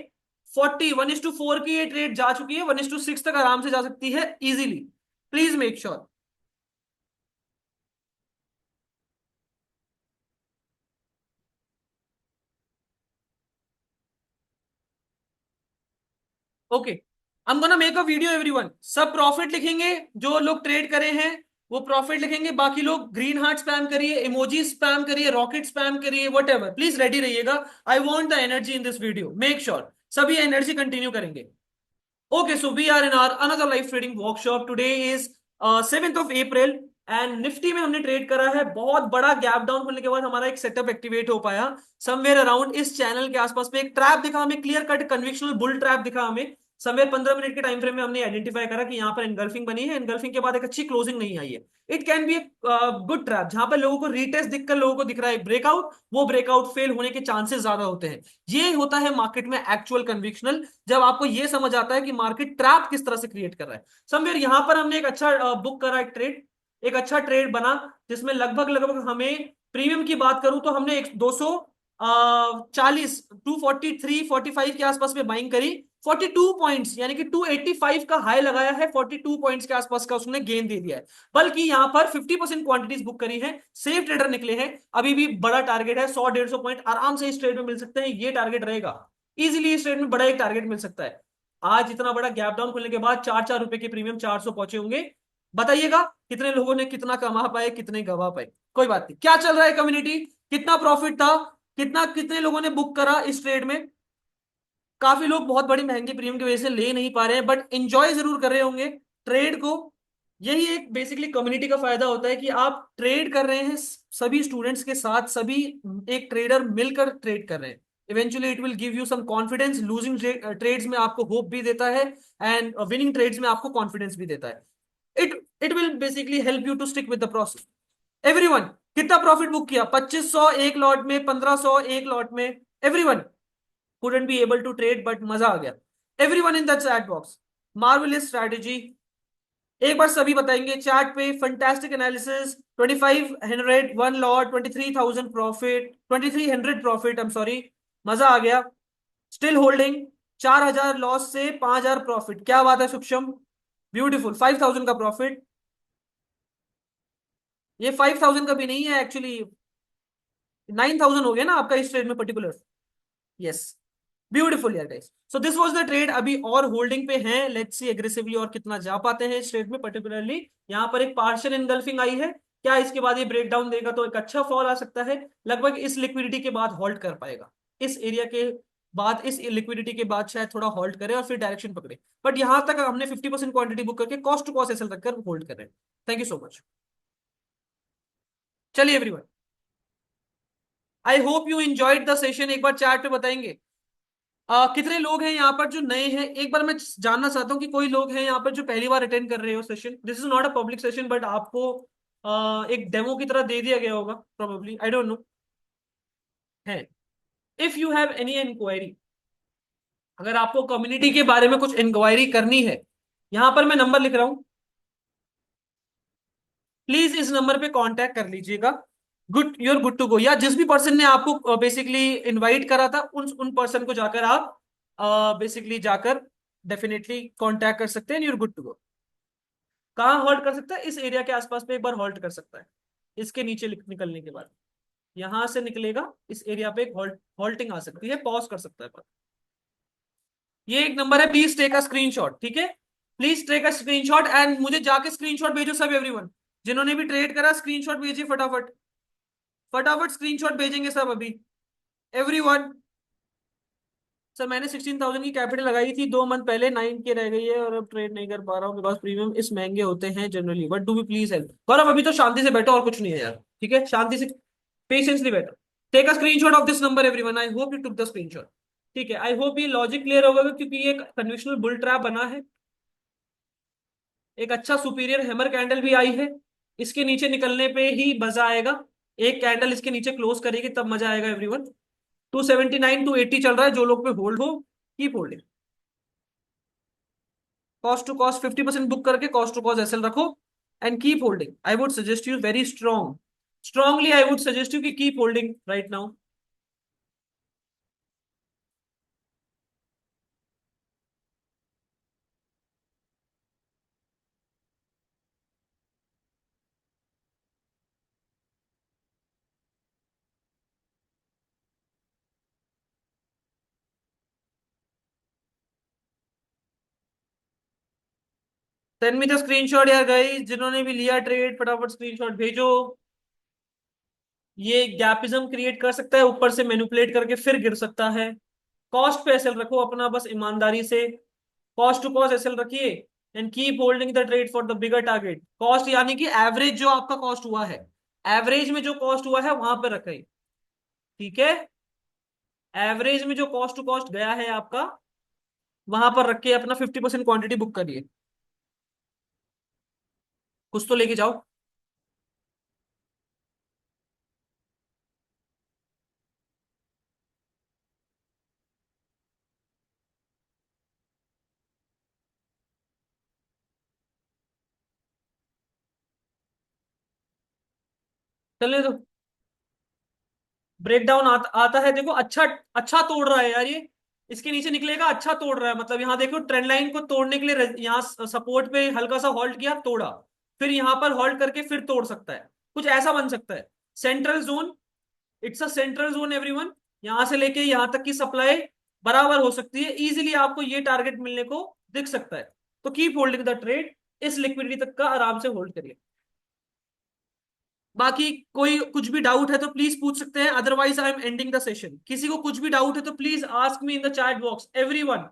1:4 की ये ट्रेड जा चुकी है, 1:6 तक आराम से जा सकती है easily. Please make sure. Okay, I am gonna make a video everyone. सब प्रॉफिट लिखेंगे, जो लोग ट्रेड करे हैं वो प्रॉफिट लिखेंगे, बाकी लोग ग्रीन हार्ट स्पैम करिए, इमोजी स्पैम करिए, रॉकेट स्पैम करिए, वट एवर, प्लीज रेडी रहिएगा। I want the energy in this video, make sure सभी एनर्जी कंटिन्यू करेंगे। Okay, so we are in our another live trading workshop. Today is 7th of April and Nifty में हमने trade करा है। बहुत बड़ा gap down होने के बाद हमारा एक सेटअप एक्टिवेट हो पाया समवेयर अराउंड इस चैनल के आसपास में। एक ट्रैप दिखा हमें, क्लियर कट कन्विक्शनल बुल ट्रैप दिखा हमें। समवेयर 15 मिनट के टाइम फ्रेम में हमने आइडेंटिफाई करा कि यहाँ पर एनगल्फिंग बनी है, एनगल्फिंग के बाद एक अच्छी क्लोजिंग नहीं आई है। It can be good trap, जहां पर लोगों को रीटेस्ट दिखकर लोगों को दिख रहा है ब्रेकआउट, वो ब्रेकआउट फेल होने के चांसेस ज्यादा होते हैं। ये होता है मार्केट में एक्चुअल कन्विक्शनल, जब आपको ये समझ आता है कि मार्केट ट्रैप किस तरह से क्रिएट कर रहा है। समवेयर यहां पर हमने एक अच्छा बुक करा, एक ट्रेड, एक अच्छा ट्रेड बना, जिसमें लगभग लगभग हमें प्रीमियम की बात करूं तो हमने एक 240, 243, 45 के आसपास में बाइंग करी। 42 पॉइंट्स यानी कि 285 का हाई लगाया है, 42 पॉइंट्स के आसपास का उसने गेन दे दिया है। बल्कि यहां पर 50% क्वांटिटीज बुक करी है, सेफ ट्रेडर निकले हैं। अभी भी बड़ा टारगेट है, 100-150 पॉइंट आराम से इस ट्रेड में मिल सकते हैं, ये टारगेट रहेगा। इजीली इस ट्रेड में बड़ा एक टारगेट मिल सकता है। आज इतना बड़ा गैप डाउन खुलने के बाद 4-4 रुपए के प्रीमियम 400 पहुंचे होंगे। बताइएगा कितने लोगों ने कितना कमा पाए, कितने गवा पाए। कोई बात नहीं, क्या चल रहा है कम्युनिटी, कितना प्रॉफिट था, कितना कितने लोगों ने बुक करा इस ट्रेड में। काफी लोग बहुत बड़ी महंगी प्रीमियम की वजह से ले नहीं पा रहे हैं, बट इंजॉय जरूर कर रहे होंगे ट्रेड को। यही एक बेसिकली कम्युनिटी का फायदा होता है कि आप ट्रेड कर रहे हैं सभी स्टूडेंट्स के साथ, सभी एक ट्रेडर मिलकर ट्रेड कर रहे हैं। Eventually it will give you some confidence. Losing trades में आपको होप भी देता है, एंड विनिंग ट्रेड्स में आपको कॉन्फिडेंस भी देता है। It will basically help you to stick with the process. Everyone, कितना प्रॉफिट बुक किया? 2500 एक लॉट में, 1500 एक लॉट में। Everyone couldn't be able to trade but मजा आ गया। Everyone in the chat box, marvellous strategy. एक बार सभी बताएंगे चैट पे, fantastic analysis, 2500 one lot, 23,000 profit, 2300 profit, I am sorry, मजा आ गया। स्टिल होल्डिंग, 4,000 लॉस से 5,000 प्रॉफिट, क्या बात है सूक्ष्म, ब्यूटीफुल। 5,000 का प्रॉफिट, ये 5,000 का भी नहीं है एक्चुअली, 9,000 हो गया ना आपका इस ट्रेड में पर्टिकुलर। यस, ब्यूटीफुल यार guys. So this was the trade. अभी और होल्डिंग पे हैं, लेट्स सी एग्रेसिवली और कितना जा पाते हैं इस ट्रेड में। पर्टिकुलरली यहाँ पर एक पार्शियल इनगल्फिंग आई है, क्या इसके बाद ये ब्रेक डाउन देगा तो एक अच्छा फॉल आ सकता है। लगभग इस लिक्विडिटी के बाद हॉल्ट कर पाएगा, इस एरिया के बाद, इस लिक्विडिटी के बाद शायद थोड़ा हॉल्ट करे और फिर डायरेक्शन पकड़े। बट यहां तक हमने 50% क्वांटिटी बुक करके कॉस्ट टू कॉस्ट एसएल रखकर होल्ड कर रहे हैं। Thank you so much. चलिए everyone, I hope you enjoyed the session. एक बार चैट पे बताएंगे कितने लोग हैं यहाँ पर जो नए हैं। एक बार मैं जानना चाहता हूँ कि कोई लोग हैं यहाँ पर जो पहली बार अटेंड कर रहे हो session. This is not a public session, but आपको एक डेमो की तरह दे दिया गया होगा प्रोबेबली, आई डोंट नो। है, if you have any inquiry, अगर आपको कम्युनिटी के बारे में कुछ इंक्वायरी करनी है, यहाँ पर मैं नंबर लिख रहा हूँ, प्लीज इस नंबर पे कांटेक्ट कर लीजिएगा। Good, you're good to go. या जिस भी पर्सन ने आपको बेसिकली इनवाइट करा था, उन पर्सन को जाकर आप बेसिकली जाकर डेफिनेटली कांटेक्ट कर सकते हैं, यूर गुड टू गो। कहाँ हॉल्ट कर सकता है? इस एरिया के आसपास पे एक बार हॉल्ट कर सकता है। इसके नीचे निकलने के बाद यहां से निकलेगा, इस एरिया पे एक हॉल्टिंग आ सकती है, पॉज कर सकता है पर। ये एक नंबर है, प्लीज टेक अ स्क्रीनशॉट, ठीक है? Please take a screenshot and मुझे जाके स्क्रीनशॉट भेजो सब, एवरीवन जिन्होंने भी ट्रेड करा स्क्रीनशॉट भेजिए फटाफट। फटाफट स्क्रीनशॉट भेजेंगे सब अभी, एवरीवन। सर मैंने 16,000 की कैपिटल लगाई थी 2 मंथ पहले, 9 के रह गई है और अब ट्रेड नहीं कर पा रहा हूँ बिकॉज प्रीमियम इस महंगे होते हैं generally, but do be please help. Gaurav अभी तो शांति से बैठो, और कुछ नहीं है यार, ठीक है? शांति से पेशेंसली बैठो। Take a screenshot of this number everyone, I hope you took the screenshot. ठीक है, आई होप ये लॉजिक क्लियर होगा, क्योंकि ये एक कन्वेंशनल बुल ट्रैप बना है। एक अच्छा सुपीरियर हैमर कैंडल भी आई है, इसके नीचे निकलने पे ही मजा आएगा। एक कैंडल इसके नीचे क्लोज करेगी तब मजा आएगा एवरीवन। 279 280 चल रहा है, जो लोग पे होल्ड हो keep holding. Cost to cost 50% book करके कॉस्ट टू कॉस्ट एसएल रखो and keep holding. I would suggest you very strongly I would suggest you कि keep holding right now. Send me the screenshot यार guys, जिन्होंने भी लिया trade फटाफट screenshot भेजो। ये गैपिज्म क्रिएट कर सकता है, ऊपर से मैनिपुलेट करके फिर गिर सकता है। कॉस्ट पे एसएल रखो अपना बस ईमानदारी से, कॉस्ट टू कॉस्ट एसएल रखिए and keep holding the trade for the bigger target. Cost यानी कि एवरेज जो आपका कॉस्ट हुआ है, एवरेज में जो कॉस्ट हुआ है वहां पे रखे, ठीक है? एवरेज में जो कॉस्ट टू कॉस्ट गया है आपका, वहां पर रख के अपना 50% क्वांटिटी बुक करिए। कुछ तो लेके जाओ। चलने दो। ब्रेकडाउन आता है, देखो अच्छा, अच्छा तोड़ रहा है यार ये। इसके नीचे निकलेगा, अच्छा तोड़ रहा है, मतलब यहाँ देखो ट्रेंड लाइन को तोड़ने के लिए यहाँ सपोर्ट पे हल्का सा हॉल्ट किया, तोड़ा, फिर यहाँ पर हॉल्ट करके फिर तोड़ सकता है, कुछ ऐसा बन सकता है। Central zone, it's a central zone everyone. यहाँ से लेके यहाँ तक की सप्लाई बराबर हो सकती है, इजीली आपको ये टारगेट मिलने को दिख सकता है। तो कीप होल्डिंग द ट्रेड, इस लिक्विडिटी तक का आराम से होल्ड करिए। बाकी कोई कुछ भी डाउट है तो प्लीज पूछ सकते हैं, otherwise I am ending the session. किसी को कुछ भी डाउट है तो please ask me in the chat box everyone.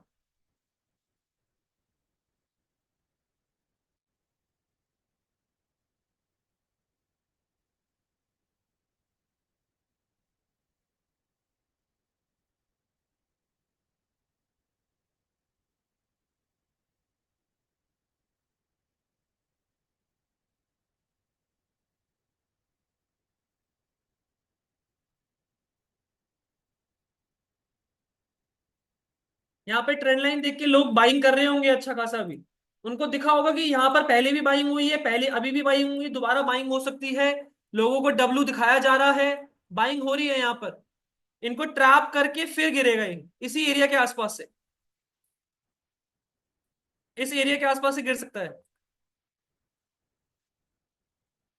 यहाँ पे ट्रेंड लाइन देख के लोग बाइंग कर रहे होंगे अच्छा खासा भी, उनको दिखा होगा कि यहाँ पर पहले भी बाइंग हुई है, पहले अभी भी बाइंग हुई है, दोबारा बाइंग हो सकती है। लोगों को डब्लू दिखाया जा रहा है, बाइंग हो रही है यहाँ पर। इनको ट्रैप करके फिर गिरेगा ये इसी एरिया के आसपास से, इस एरिया के आसपास से गिर सकता है।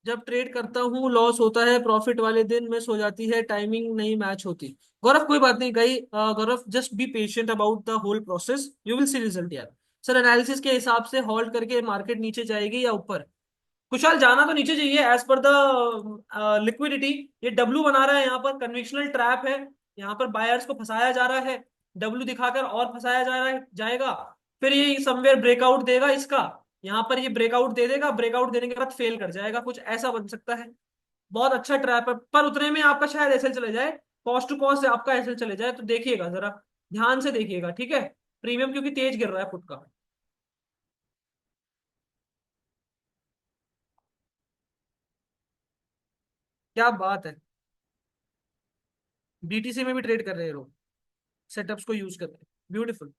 जब ट्रेड करता हूँ लॉस होता है, प्रॉफिट वाले दिन मिस हो जाती है, टाइमिंग नहीं मैच होती। गौरव कोई बात नहीं गई, Gaurav just be patient about the whole process, you will see result यार। सर एनालिसिस के हिसाब से होल्ड करके मार्केट नीचे जाएगी या ऊपर? कुशाल जाना तो नीचे चाहिए एज पर द लिक्विडिटी। ये डब्लू बना रहा है यहाँ पर, कन्वेंशनल ट्रैप है। यहाँ पर बायर्स को फंसाया जा रहा है, डब्लू दिखाकर और फंसाया जा रहा है जाएगा। फिर ये समवेयर ब्रेकआउट देगा इसका, यहाँ पर ये ब्रेकआउट दे देगा, ब्रेकआउट देने के बाद फेल कर जाएगा, कुछ ऐसा बन सकता है। बहुत अच्छा ट्रैप है, पर उतने में आपका शायद एसएल चले जाए, कॉस्ट टू कॉस्ट आपका एसएल चले जाए, तो देखिएगा जरा, ध्यान से देखिएगा, ठीक है? प्रीमियम क्योंकि तेज गिर रहा है फुट का। क्या बात है, बीटीसी में भी ट्रेड कर रहे हैं लोग, सेटअप्स को यूज करके, ब्यूटीफुल।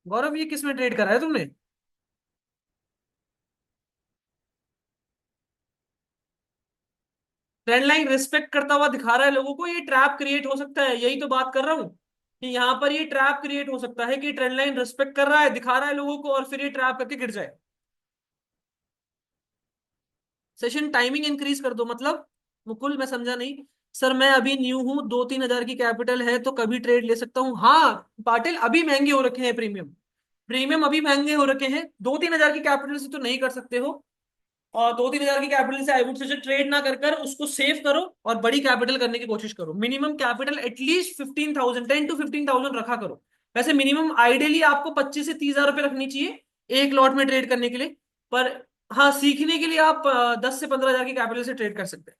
गौरव ये किस में ट्रेड करा है तुमने? ट्रेंड लाइन रिस्पेक्ट करता हुआ दिखा रहा है लोगों को, ये ट्रैप क्रिएट हो सकता है, यही तो बात कर रहा हूं कि यहाँ पर ये ट्रैप क्रिएट हो सकता है कि ट्रेंड लाइन रिस्पेक्ट कर रहा है, दिखा रहा है लोगों को, और फिर ये ट्रैप करके गिर जाए। सेशन टाइमिंग इंक्रीज कर दो मतलब? मुकुल मैं समझा नहीं। सर मैं अभी न्यू हूं, 2-3 हजार की कैपिटल है तो कभी ट्रेड ले सकता हूँ? हाँ पाटिल, अभी महंगे हो रखे हैं प्रीमियम। प्रीमियम अभी महंगे हो रखे हैं, 2-3 हजार की कैपिटल से तो नहीं कर सकते हो। और 2-3 हजार की कैपिटल से आई वुड सजेस्ट ट्रेड ना कर कर उसको सेव करो और बड़ी कैपिटल करने की कोशिश करो। मिनिमम कैपिटल एटलीस्ट 15,000, 10 to 15,000 रखा करो। वैसे मिनिमम आइडियली आपको 25 से 30 हजार रुपये रखनी चाहिए एक लॉट में ट्रेड करने के लिए। पर हाँ, सीखने के लिए आप 10 से 15 हजार की कैपिटल से ट्रेड कर सकते हैं।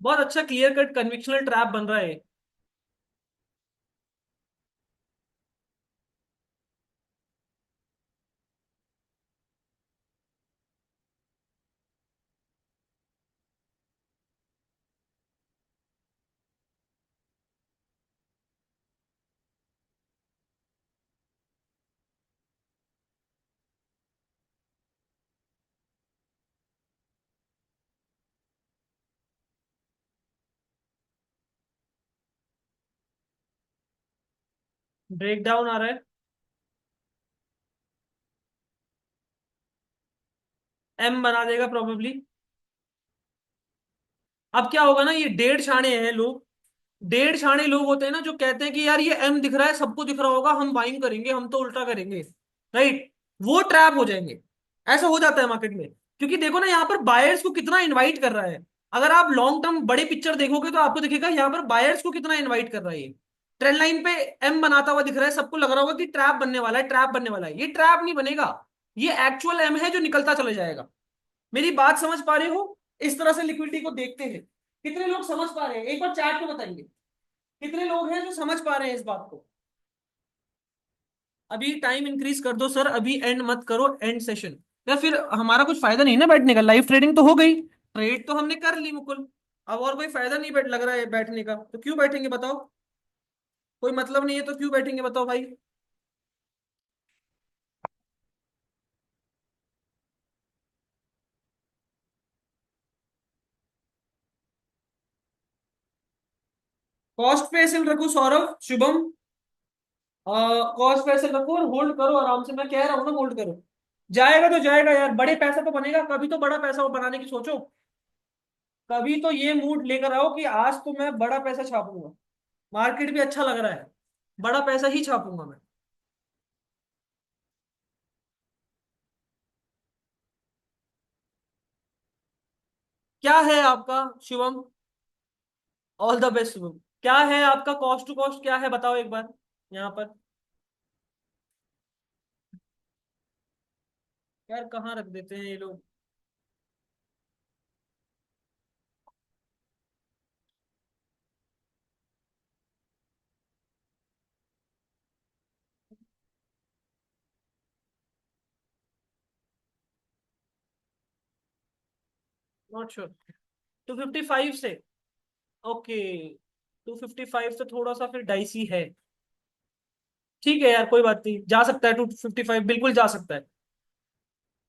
बहुत अच्छा क्लियर कट कन्विक्शनल ट्रैप बन रहा है। ब्रेक डाउन आ रहा है। एम बना देगा प्रोबेबली। अब क्या होगा ना, ये डेढ़ छाणे हैं लोग। डेढ़ छाणे लोग होते हैं ना जो कहते हैं कि यार ये एम दिख रहा है, सबको दिख रहा होगा, हम बाइंग करेंगे, हम तो उल्टा करेंगे। राइट। वो ट्रैप हो जाएंगे। ऐसा हो जाता है मार्केट में। क्योंकि देखो ना यहाँ पर बायर्स को कितना इनवाइट कर रहा है। अगर आप लॉन्ग टर्म बड़े पिक्चर देखोगे तो आपको दिखेगा यहाँ पर बायर्स को कितना इनवाइट कर रहा है ये। ट्रेंड लाइन पे एम बनाता हुआ दिख रहा है, सबको लग रहा होगा कि ट्रैप बनने वाला है, ट्रैप बनने वाला है। ये ट्रैप नहीं बनेगा। ये एक्चुअल एम है जो निकलता चला जाएगा। मेरी बात समझ पा रहे हो? इस तरह से लिक्विडिटी को देखते हैं। कितने लोग समझ पा रहे हैं एक बार चैट में बताएंगे। कितने लोग हैं जो समझ पा रहे हैं इस बात को? अभी टाइम इंक्रीज कर दो सर, अभी एंड मत करो, एंड सेशन। या फिर हमारा कुछ फायदा नहीं ना बैठने का, लाइव ट्रेडिंग तो हो गई, ट्रेड तो हमने कर ली मुकुल। अब और कोई फायदा नहीं बैठ लग रहा है बैठने का, तो क्यों बैठेंगे बताओ? कोई मतलब नहीं है तो क्यों बैठेंगे बताओ भाई? कॉस्ट पे एसएल रखो सौरभ, शुभम। कॉस्ट पे एसएल रखो और होल्ड करो आराम से, मैं कह रहा हूँ ना होल्ड करो। जाएगा तो जाएगा यार, बड़े पैसा तो बनेगा, कभी तो बड़ा पैसा बनाने की सोचो। कभी तो ये मूड लेकर आओ कि आज तो मैं बड़ा पैसा छापूंगा। मार्केट भी अच्छा लग रहा है, बड़ा पैसा ही छापूंगा मैं। क्या है आपका Shivam? All the best Shivam. क्या है आपका कॉस्ट टू कॉस्ट, क्या है बताओ एक बार यहाँ पर। यार कहाँ रख देते हैं ये लोग? Not sure. 255 से? ओके। 255 से थोड़ा सा फिर डाइसी है। ठीक है यार, कोई बात नहीं, जा सकता है 255, बिल्कुल जा सकता है।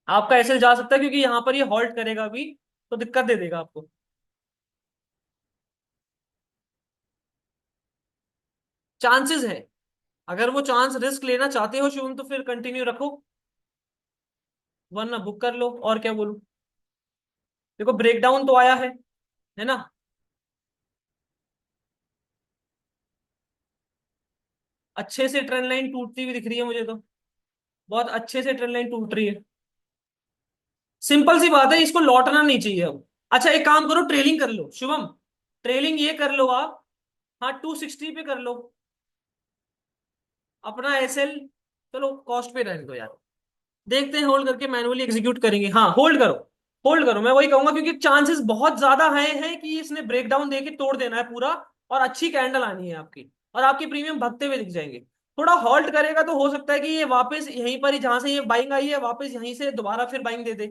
आपका ऐसे जा सकता है क्योंकि यहाँ पर ये हॉल्ट करेगा अभी, तो दिक्कत दे देगा आपको। चांसेस है। अगर वो चांस रिस्क लेना चाहते हो शिवम तो फिर कंटिन्यू रखो, वरना बुक कर लो, और क्या बोलूं। देखो ब्रेकडाउन तो आया है ना? अच्छे से ट्रेंड लाइन टूटती हुई दिख रही है मुझे तो। बहुत अच्छे से ट्रेंड लाइन टूट रही है। सिंपल सी बात है, इसको लौटना नहीं चाहिए अब। अच्छा एक काम करो, ट्रेलिंग कर लो शुभम। ट्रेलिंग ये कर लो आप। हाँ 260 पे कर लो अपना एसएल। चलो कॉस्ट पे रहने दो यार। देखते हैं, होल्ड करके मैनुअली एग्जीक्यूट करेंगे। हाँ होल्ड करो। होल्ड करो, मैं वही कहूंगा क्योंकि चांसेस बहुत ज्यादा हैं कि इसने ब्रेकडाउन देके तोड़ देना है पूरा, और अच्छी कैंडल आनी है आपकी, और आपके प्रीमियम भगते हुए दिख जाएंगे। थोड़ा हॉल्ट करेगा तो हो सकता है कि ये वापस यहीं पर ही जहां से ये बाइंग आई है वापस यहीं से दोबारा फिर बाइंग दे दे।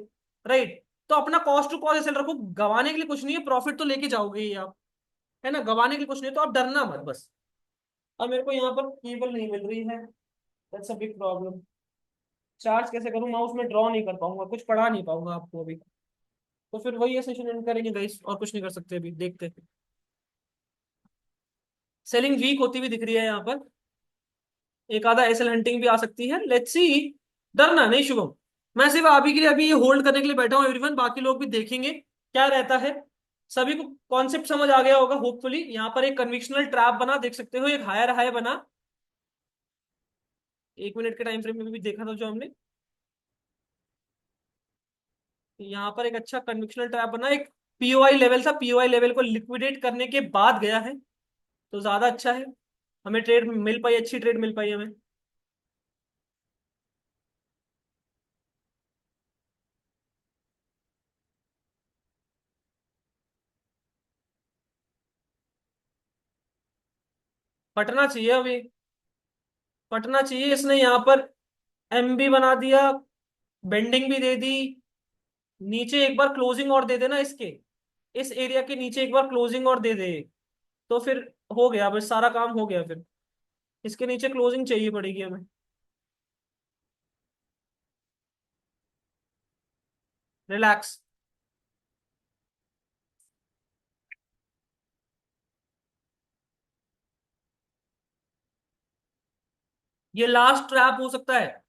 राइट। तो अपना कॉस्ट टू कॉस्ट एसएल रखो, गंवाने के लिए कुछ नहीं है, प्रॉफिट तो लेके जाओगे ही आप। है ना, गंवाने के लिए कुछ नहीं है, तो आप डरना मत बस। और मेरे को यहाँ पर केबल नहीं मिल रही है। That's a big problem. Charge कैसे करूँ, माउस में ड्रॉ नहीं कर पाऊंगा, कुछ पढ़ा नहीं पाऊंगा आपको अभी। तो फिर वही है, सेशन एंड करेंगे गाइस, और कुछ नहीं कर सकते अभी, देखते हैं। सेलिंग वीक होती हुई दिख रही है यहाँ पर। एक आधा एसएल हंटिंग भी आ सकती है, लेट्स सी। डरना नहीं शुभम। मैं सिर्फ अभी के लिए अभी ये होल्ड करने के लिए बैठा हूँ एवरीवन, बाकी लोग भी देखेंगे क्या रहता है। सभी को कॉन्सेप्ट समझ आ गया होगा होपफुली। यहाँ पर एक कन्विक्शनल ट्रैप बना, देख सकते हो, एक हायर हाई बना। 1 मिनट के टाइम फ्रेम में भी देखा था जो हमने। यहाँ पर एक अच्छा कन्विक्शनल ट्रैप बना, एक पीओआई लेवल था, पीओआई लेवल को लिक्विडेट करने के बाद गया है, तो ज्यादा अच्छा है। हमें ट्रेड मिल पाई, अच्छी ट्रेड मिल पाई हमें। फटना चाहिए अभी, फटना चाहिए। इसने यहाँ पर एम भी बना दिया, बेंडिंग भी दे दी। नीचे एक बार क्लोजिंग और दे देना इसके, इस एरिया के नीचे एक बार क्लोजिंग और दे दे, तो फिर हो गया, बस सारा काम हो गया फिर। इसके नीचे क्लोजिंग चाहिए पड़ेगी हमें। रिलैक्स। ये लास्ट ट्रैप हो सकता है,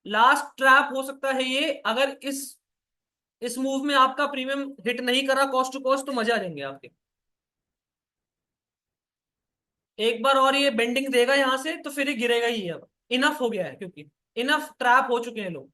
लास्ट ट्रैप हो सकता है ये। अगर इस मूव में आपका प्रीमियम हिट नहीं करा कॉस्ट टू कॉस्ट, तो मजे आ जाएंगे आपके। एक बार और ये बेंडिंग देगा यहां से, तो फिर ये गिरेगा ही अब। इनफ हो गया है, क्योंकि इनफ ट्रैप हो चुके हैं लोग।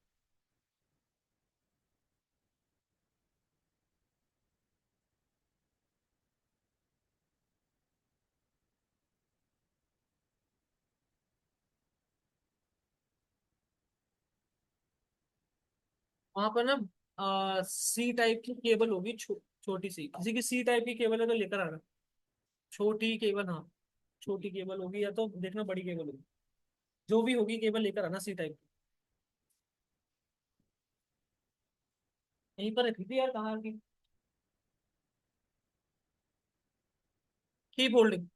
वहां पर ना सी टाइप की केबल होगी, छोटी सी, किसी की सी टाइप की केबल है तो लेकर आना। छोटी केबल, हाँ। छोटी केबल होगी, या तो देखना बड़ी केबल होगी। जो भी होगी केबल लेकर आना सी टाइप की। यहीं पर रखी थी यार, कहाँ की। Keep holding.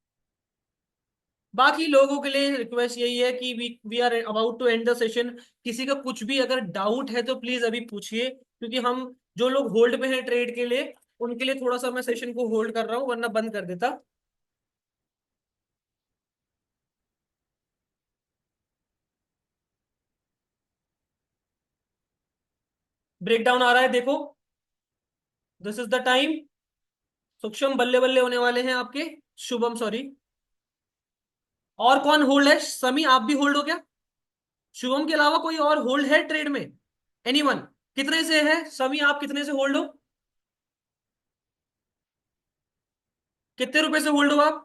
बाकी लोगों के लिए रिक्वेस्ट यही है कि we are about to end the session. किसी का कुछ भी अगर डाउट है तो प्लीज अभी पूछिए, क्योंकि हम जो लोग होल्ड पे हैं ट्रेड के लिए, उनके लिए थोड़ा सा मैं सेशन को होल्ड कर रहा हूँ, वरना बंद कर देता। ब्रेक डाउन आ रहा है, देखो। This is the time. सूक्ष्म बल्ले बल्ले होने वाले हैं आपके। शुभम सॉरी। और कौन होल्ड है, समी आप भी होल्ड हो क्या? शुभम के अलावा कोई और होल्ड है ट्रेड में? एनीवन? कितने से है समी, आप कितने से होल्ड हो? कितने रुपए से होल्ड हो आप?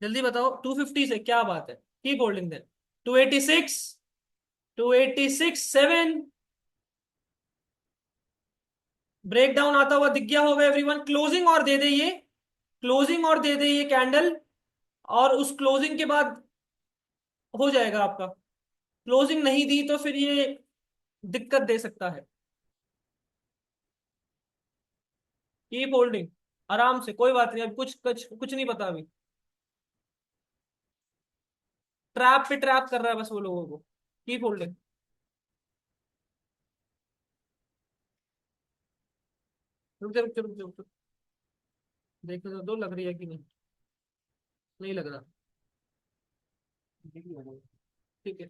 जल्दी बताओ। 250 से, क्या बात है। Keep holding then. 286। 286 7। Break down आता हुआ दिख गया होगा एवरीवन। क्लोजिंग और दे दे ये, क्लोजिंग और दे दे ये कैंडल, और उस क्लोजिंग के बाद हो जाएगा आपका। क्लोजिंग नहीं दी तो फिर ये दिक्कत दे सकता है। Keep holding. आराम से, कोई बात नहीं, अभी कुछ कुछ कुछ नहीं पता अभी। ट्रैप पे ट्रैप कर रहा है बस वो लोगों को। Keep holding. रुक जा रुक जा रुक जा रुक जा। देखने तो दो, लग रही है कि नहीं। नहीं लग रहा। ठीक है,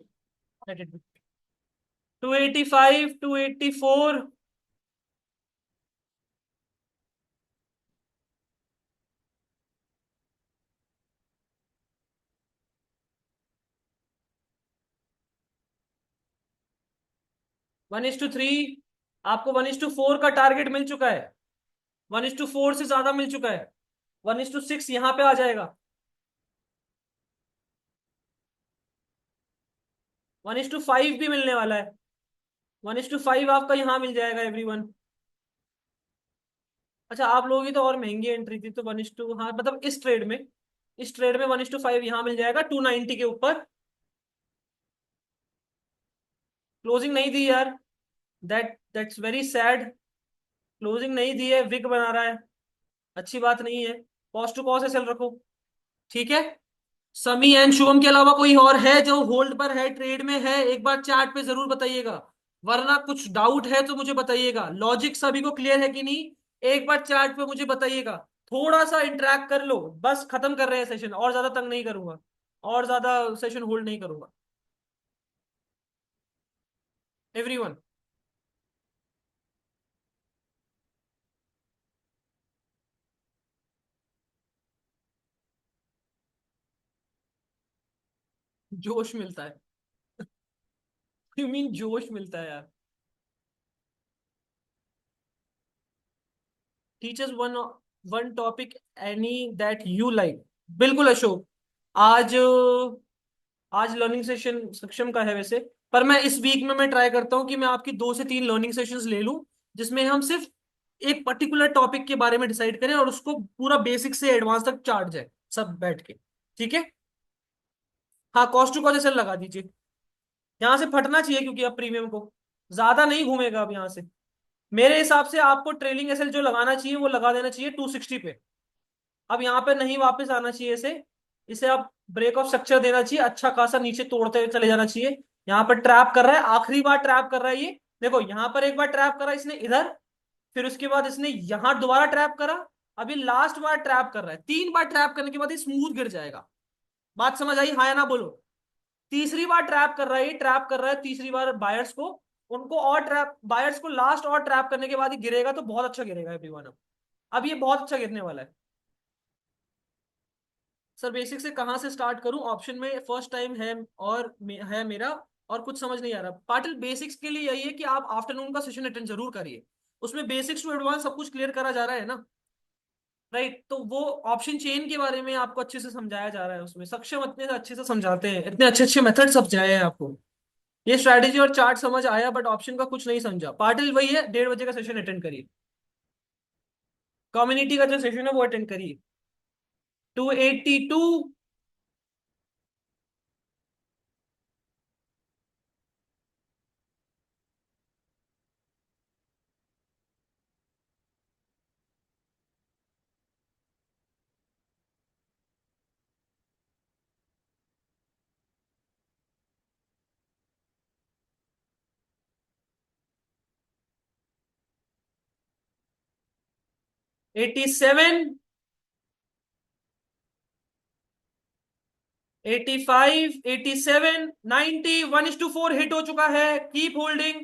let it be। 285, 284। 1:3। आपको 1:4 का टारगेट मिल चुका है। 1:4 से ज्यादा मिल चुका है। 1:6 यहाँ पे आ जाएगा। 1:5 भी मिलने वाला है। 1:5 आपका यहाँ मिल जाएगा एवरीवन। अच्छा, आप लोगों की तो और महंगी एंट्री थी, तो 1:, हाँ मतलब इस ट्रेड में, इस ट्रेड में 1:5 यहाँ मिल जाएगा 290 के ऊपर। क्लोजिंग नहीं दी यार। That's very sad. क्लोजिंग नहीं दी है, विक बना रहा है। अच्छी बात नहीं है। कॉस्ट टू कॉस्ट एसएल रखो। ठीक है। समी एंड शुभम के अलावा कोई और है जो होल्ड पर है, ट्रेड में है? एक बार चैट पे जरूर बताइएगा, वरना कुछ डाउट है तो मुझे बताइएगा। लॉजिक सभी को क्लियर है कि नहीं? एक बार चैट पे मुझे बताइएगा। थोड़ा सा इंटरेक्ट कर लो, बस खत्म कर रहे हैं सेशन, और ज्यादा तंग नहीं करूंगा, और ज्यादा सेशन होल्ड नहीं करूंगा। एवरीवन। जोश मिलता है? यू मीन जोश मिलता है यार? Teachers one, one topic any that you like. बिल्कुल अशोक। आज आज लर्निंग सेशन सक्षम का है वैसे, पर मैं इस वीक में मैं ट्राई करता हूँ कि मैं आपकी 2 से 3 लर्निंग सेशंस ले लूँ, जिसमें हम सिर्फ एक पर्टिकुलर टॉपिक के बारे में डिसाइड करें और उसको पूरा बेसिक से एडवांस तक चार्ट जाए सब बैठ के। ठीक है। हाँ, कॉस्ट टू कॉस्ट ऐसे लगा दीजिए। यहाँ से फटना चाहिए, क्योंकि अब प्रीमियम को ज्यादा नहीं घूमेगा अब यहाँ से। मेरे हिसाब से आपको ट्रेलिंग एसएल जो लगाना चाहिए वो लगा देना चाहिए 260 पे। अब यहाँ पे नहीं वापस आना चाहिए इसे। इसे आप ब्रेक ऑफ स्ट्रक्चर देना चाहिए, अच्छा खासा नीचे तोड़ते हुए चले जाना चाहिए। यहाँ पर ट्रैप कर रहा है, आखिरी बार ट्रैप कर रहा है ये। देखो यहाँ पर एक बार ट्रैप करा इसने इधर, फिर उसके बाद इसने यहाँ दोबारा ट्रैप करा, अभी लास्ट बार ट्रैप कर रहा है। 3 बार ट्रैप करने के बाद ये स्मूथ गिर जाएगा। बात समझ आई, हाँ या ना बोलो? तीसरी बार ट्रैप कर रहा है, ये ट्रैप कर रहा है तीसरी बार बायर्स को, उनको और ट्रैप, बायर्स को लास्ट और ट्रैप करने के बाद ही गिरेगा, तो बहुत अच्छा गिरेगा एवरीवन। अब ये बहुत अच्छा गिरने वाला है। सर बेसिक से कहाँ से स्टार्ट करूं? ऑप्शन में फर्स्ट टाइम है और है मेरा, और कुछ समझ नहीं आ रहा। पाटिल बेसिक्स के लिए यही है कि आप आफ्टरनून का सेशन अटेंड जरूर करिए, उसमें बेसिक्स टू एडवांस सब कुछ क्लियर करा जा रहा है ना। राइट, तो वो ऑप्शन चेन के बारे में आपको अच्छे से समझाया जा रहा है, उसमें सक्षम इतने अच्छे से समझाते हैं, इतने अच्छे अच्छे मेथड समझाए हैं आपको। ये स्ट्रैटेजी और चार्ट समझ आया, बट ऑप्शन का कुछ नहीं समझा। पाटिल वही है, 1:30 बजे का सेशन अटेंड करिए। कम्युनिटी का जो सेशन है वो अटेंड करिए। 282। 87। 85। 87। 90। 1:4 हिट हो चुका है, कीप होल्डिंग।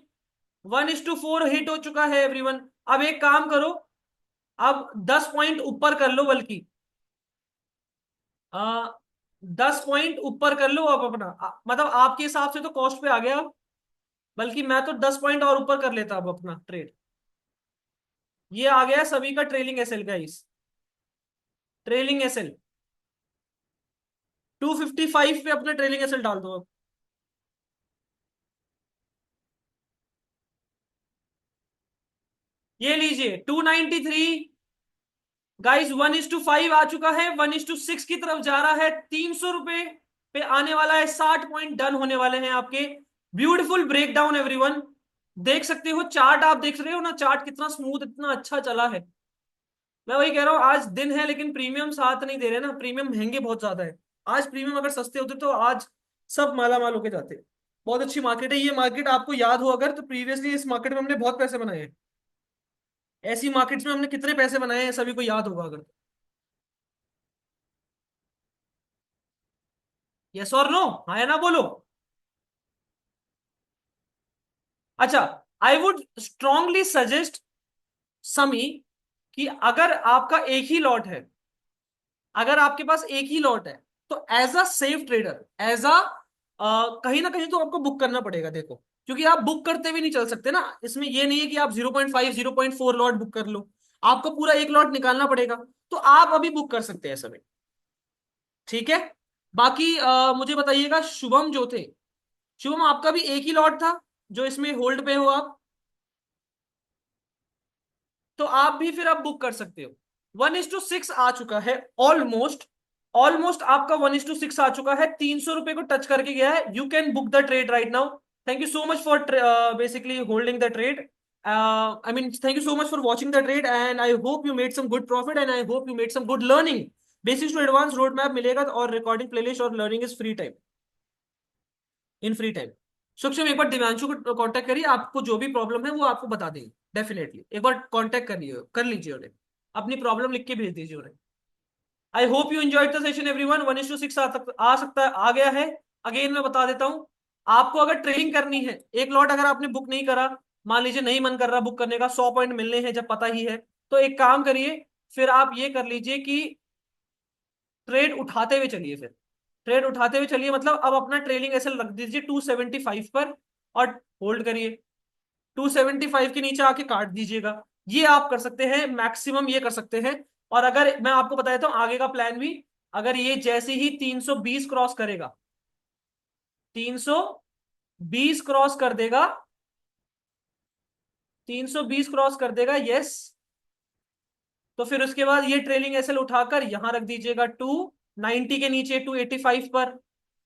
1:4 हिट हो चुका है एवरीवन। अब एक काम करो, अब 10 पॉइंट ऊपर कर लो, बल्कि आ, 10 पॉइंट ऊपर कर लो अब अपना, मतलब आपके हिसाब से तो कॉस्ट पे आ गया, बल्कि मैं तो 10 पॉइंट और ऊपर कर लेता अब अपना ट्रेड। ये आ गया सभी का ट्रेलिंग एसएल का इस, ट्रेलिंग एसएल 255 पे अपना ट्रेलिंग एसएल डाल दो अब। ये लीजिए 293। गाइस 1:5 आ चुका है, 1:6 की तरफ जा रहा है, 300 रुपए पे आने वाला है, 60 पॉइंट डन होने वाले हैं आपके। Beautiful breakdown everyone. देख सकते हो चार्ट, आप देख रहे हो ना चार्ट कितना स्मूथ, इतना अच्छा चला है। मैं वही कह रहा हूँ, आज दिन है लेकिन प्रीमियम साथ नहीं दे रहे ना, प्रीमियम महंगे बहुत ज्यादा है। आज प्रीमियम अगर सस्ते होते तो आज सब माला माल होके जाते। बहुत अच्छी मार्केट है ये। मार्केट आपको याद हो अगर, तो प्रीवियसली इस मार्केट में हमने बहुत पैसे बनाए हैं। ऐसी मार्केट्स में हमने कितने पैसे बनाए हैं सभी को याद होगा अगर। यस और नो, हाँ या ना बोलो। अच्छा, आई वुड स्ट्रांगली सजेस्ट समी कि अगर आपका एक ही लॉट है, अगर आपके पास एक ही लॉट है, तो as a safe trader, as a कहीं ना कहीं तो आपको बुक करना पड़ेगा। देखो, क्योंकि आप बुक करते हुए नहीं चल सकते ना, इसमें ये नहीं है कि आप 0.5 0.4 लॉट बुक कर लो, आपको पूरा एक लॉट निकालना पड़ेगा। तो आप अभी बुक कर सकते हैं समय। ठीक है। बाकी मुझे बताइएगा, शुभम जो थे, शुभम आपका भी एक ही लॉट था जो इसमें होल्ड पे हो आप, तो आप भी फिर अब बुक कर सकते हो। 1:6 आ चुका है ऑलमोस्ट, ऑलमोस्ट आपका 1:6 आ चुका है, 300 रुपए को टच करके गया है। You can book the trade right now. Thank you so much for basically holding the trade. I mean, thank you so much for watching the trade, and I hope you made some good profit, and I hope you made some good learning. Basics to advance road map मिलेगा, और recording playlist और learning is free time, in free time. सूक्ष्म एक बार दिव्यांशु को contact करिए, आपको जो भी प्रॉब्लम है वो आपको बता देंगे डेफिनेटली। एक बार कांटेक्ट कर लीजिए उन्हें, अपनी प्रॉब्लम लिख के भेज दीजिए उन्हें। आई hope you enjoyed the session everyone. 1:6 आ सकता है, आ गया है। अगेन मैं बता देता हूं, आपको अगर ट्रेडिंग करनी है, एक लॉट अगर आपने बुक नहीं करा, मान लीजिए नहीं मन कर रहा बुक करने का, 100 पॉइंट मिलने हैं जब पता ही है, तो एक काम करिए, फिर आप ये कर लीजिए कि ट्रेड उठाते हुए चलिए। फिर ट्रेड उठाते हुए चलिए, मतलब अब अपना ट्रेलिंग ऐसे रख दीजिए 275 पर, और होल्ड करिए। 275 के नीचे आके काट दीजिएगा। ये आप कर सकते हैं, मैक्सिमम ये कर सकते हैं। और अगर मैं आपको बता देता हूं आगे का प्लान भी, अगर ये जैसे ही 320 क्रॉस करेगा, 320 क्रॉस कर देगा, 320 क्रॉस कर देगा, यस, तो फिर उसके बाद ये ट्रेलिंग एसएल उठाकर यहां रख दीजिएगा 290 के नीचे, 285 पर।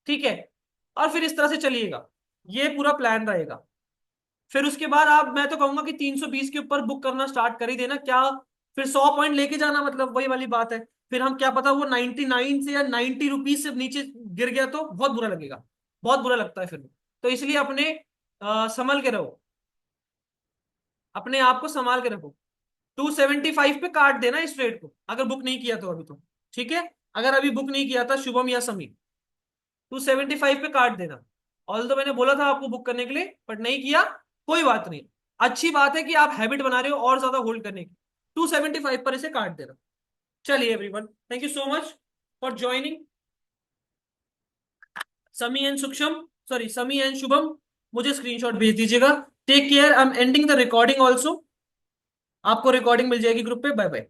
ठीक है, और फिर इस तरह से चलिएगा, ये पूरा प्लान रहेगा। फिर उसके बाद आप, मैं तो कहूंगा कि 320 के ऊपर बुक करना स्टार्ट कर ही देना। क्या, फिर 100 पॉइंट लेके जाना, मतलब वही वाली बात है। फिर हम क्या पता वो 99 से या 90 रुपीज से नीचे गिर गया तो बहुत बुरा लगेगा, बहुत बुरा लगता है फिर। तो इसलिए अपने संभल के रहो, अपने आप को संभाल के रखो। 275 पे काट देना इस ट्रेड को, अगर बुक नहीं किया तो अभी तो। ठीक है, अगर अभी बुक नहीं किया था शुभम या समीर, 275 पे काट देना। ऑल तो मैंने बोला था आपको बुक करने के लिए, बट नहीं किया, कोई बात नहीं। अच्छी बात है कि आप हैबिट बना रहे हो और ज्यादा होल्ड करने की। 275 पर इसे काट देना। चलिए everyone, thank you so much for joining. Sami and Suksham, sorry Sami and Shubham, मुझे स्क्रीनशॉट भेज दीजिएगा। Take care, I am ending the recording also. आपको रिकॉर्डिंग मिल जाएगी ग्रुप पे। Bye bye.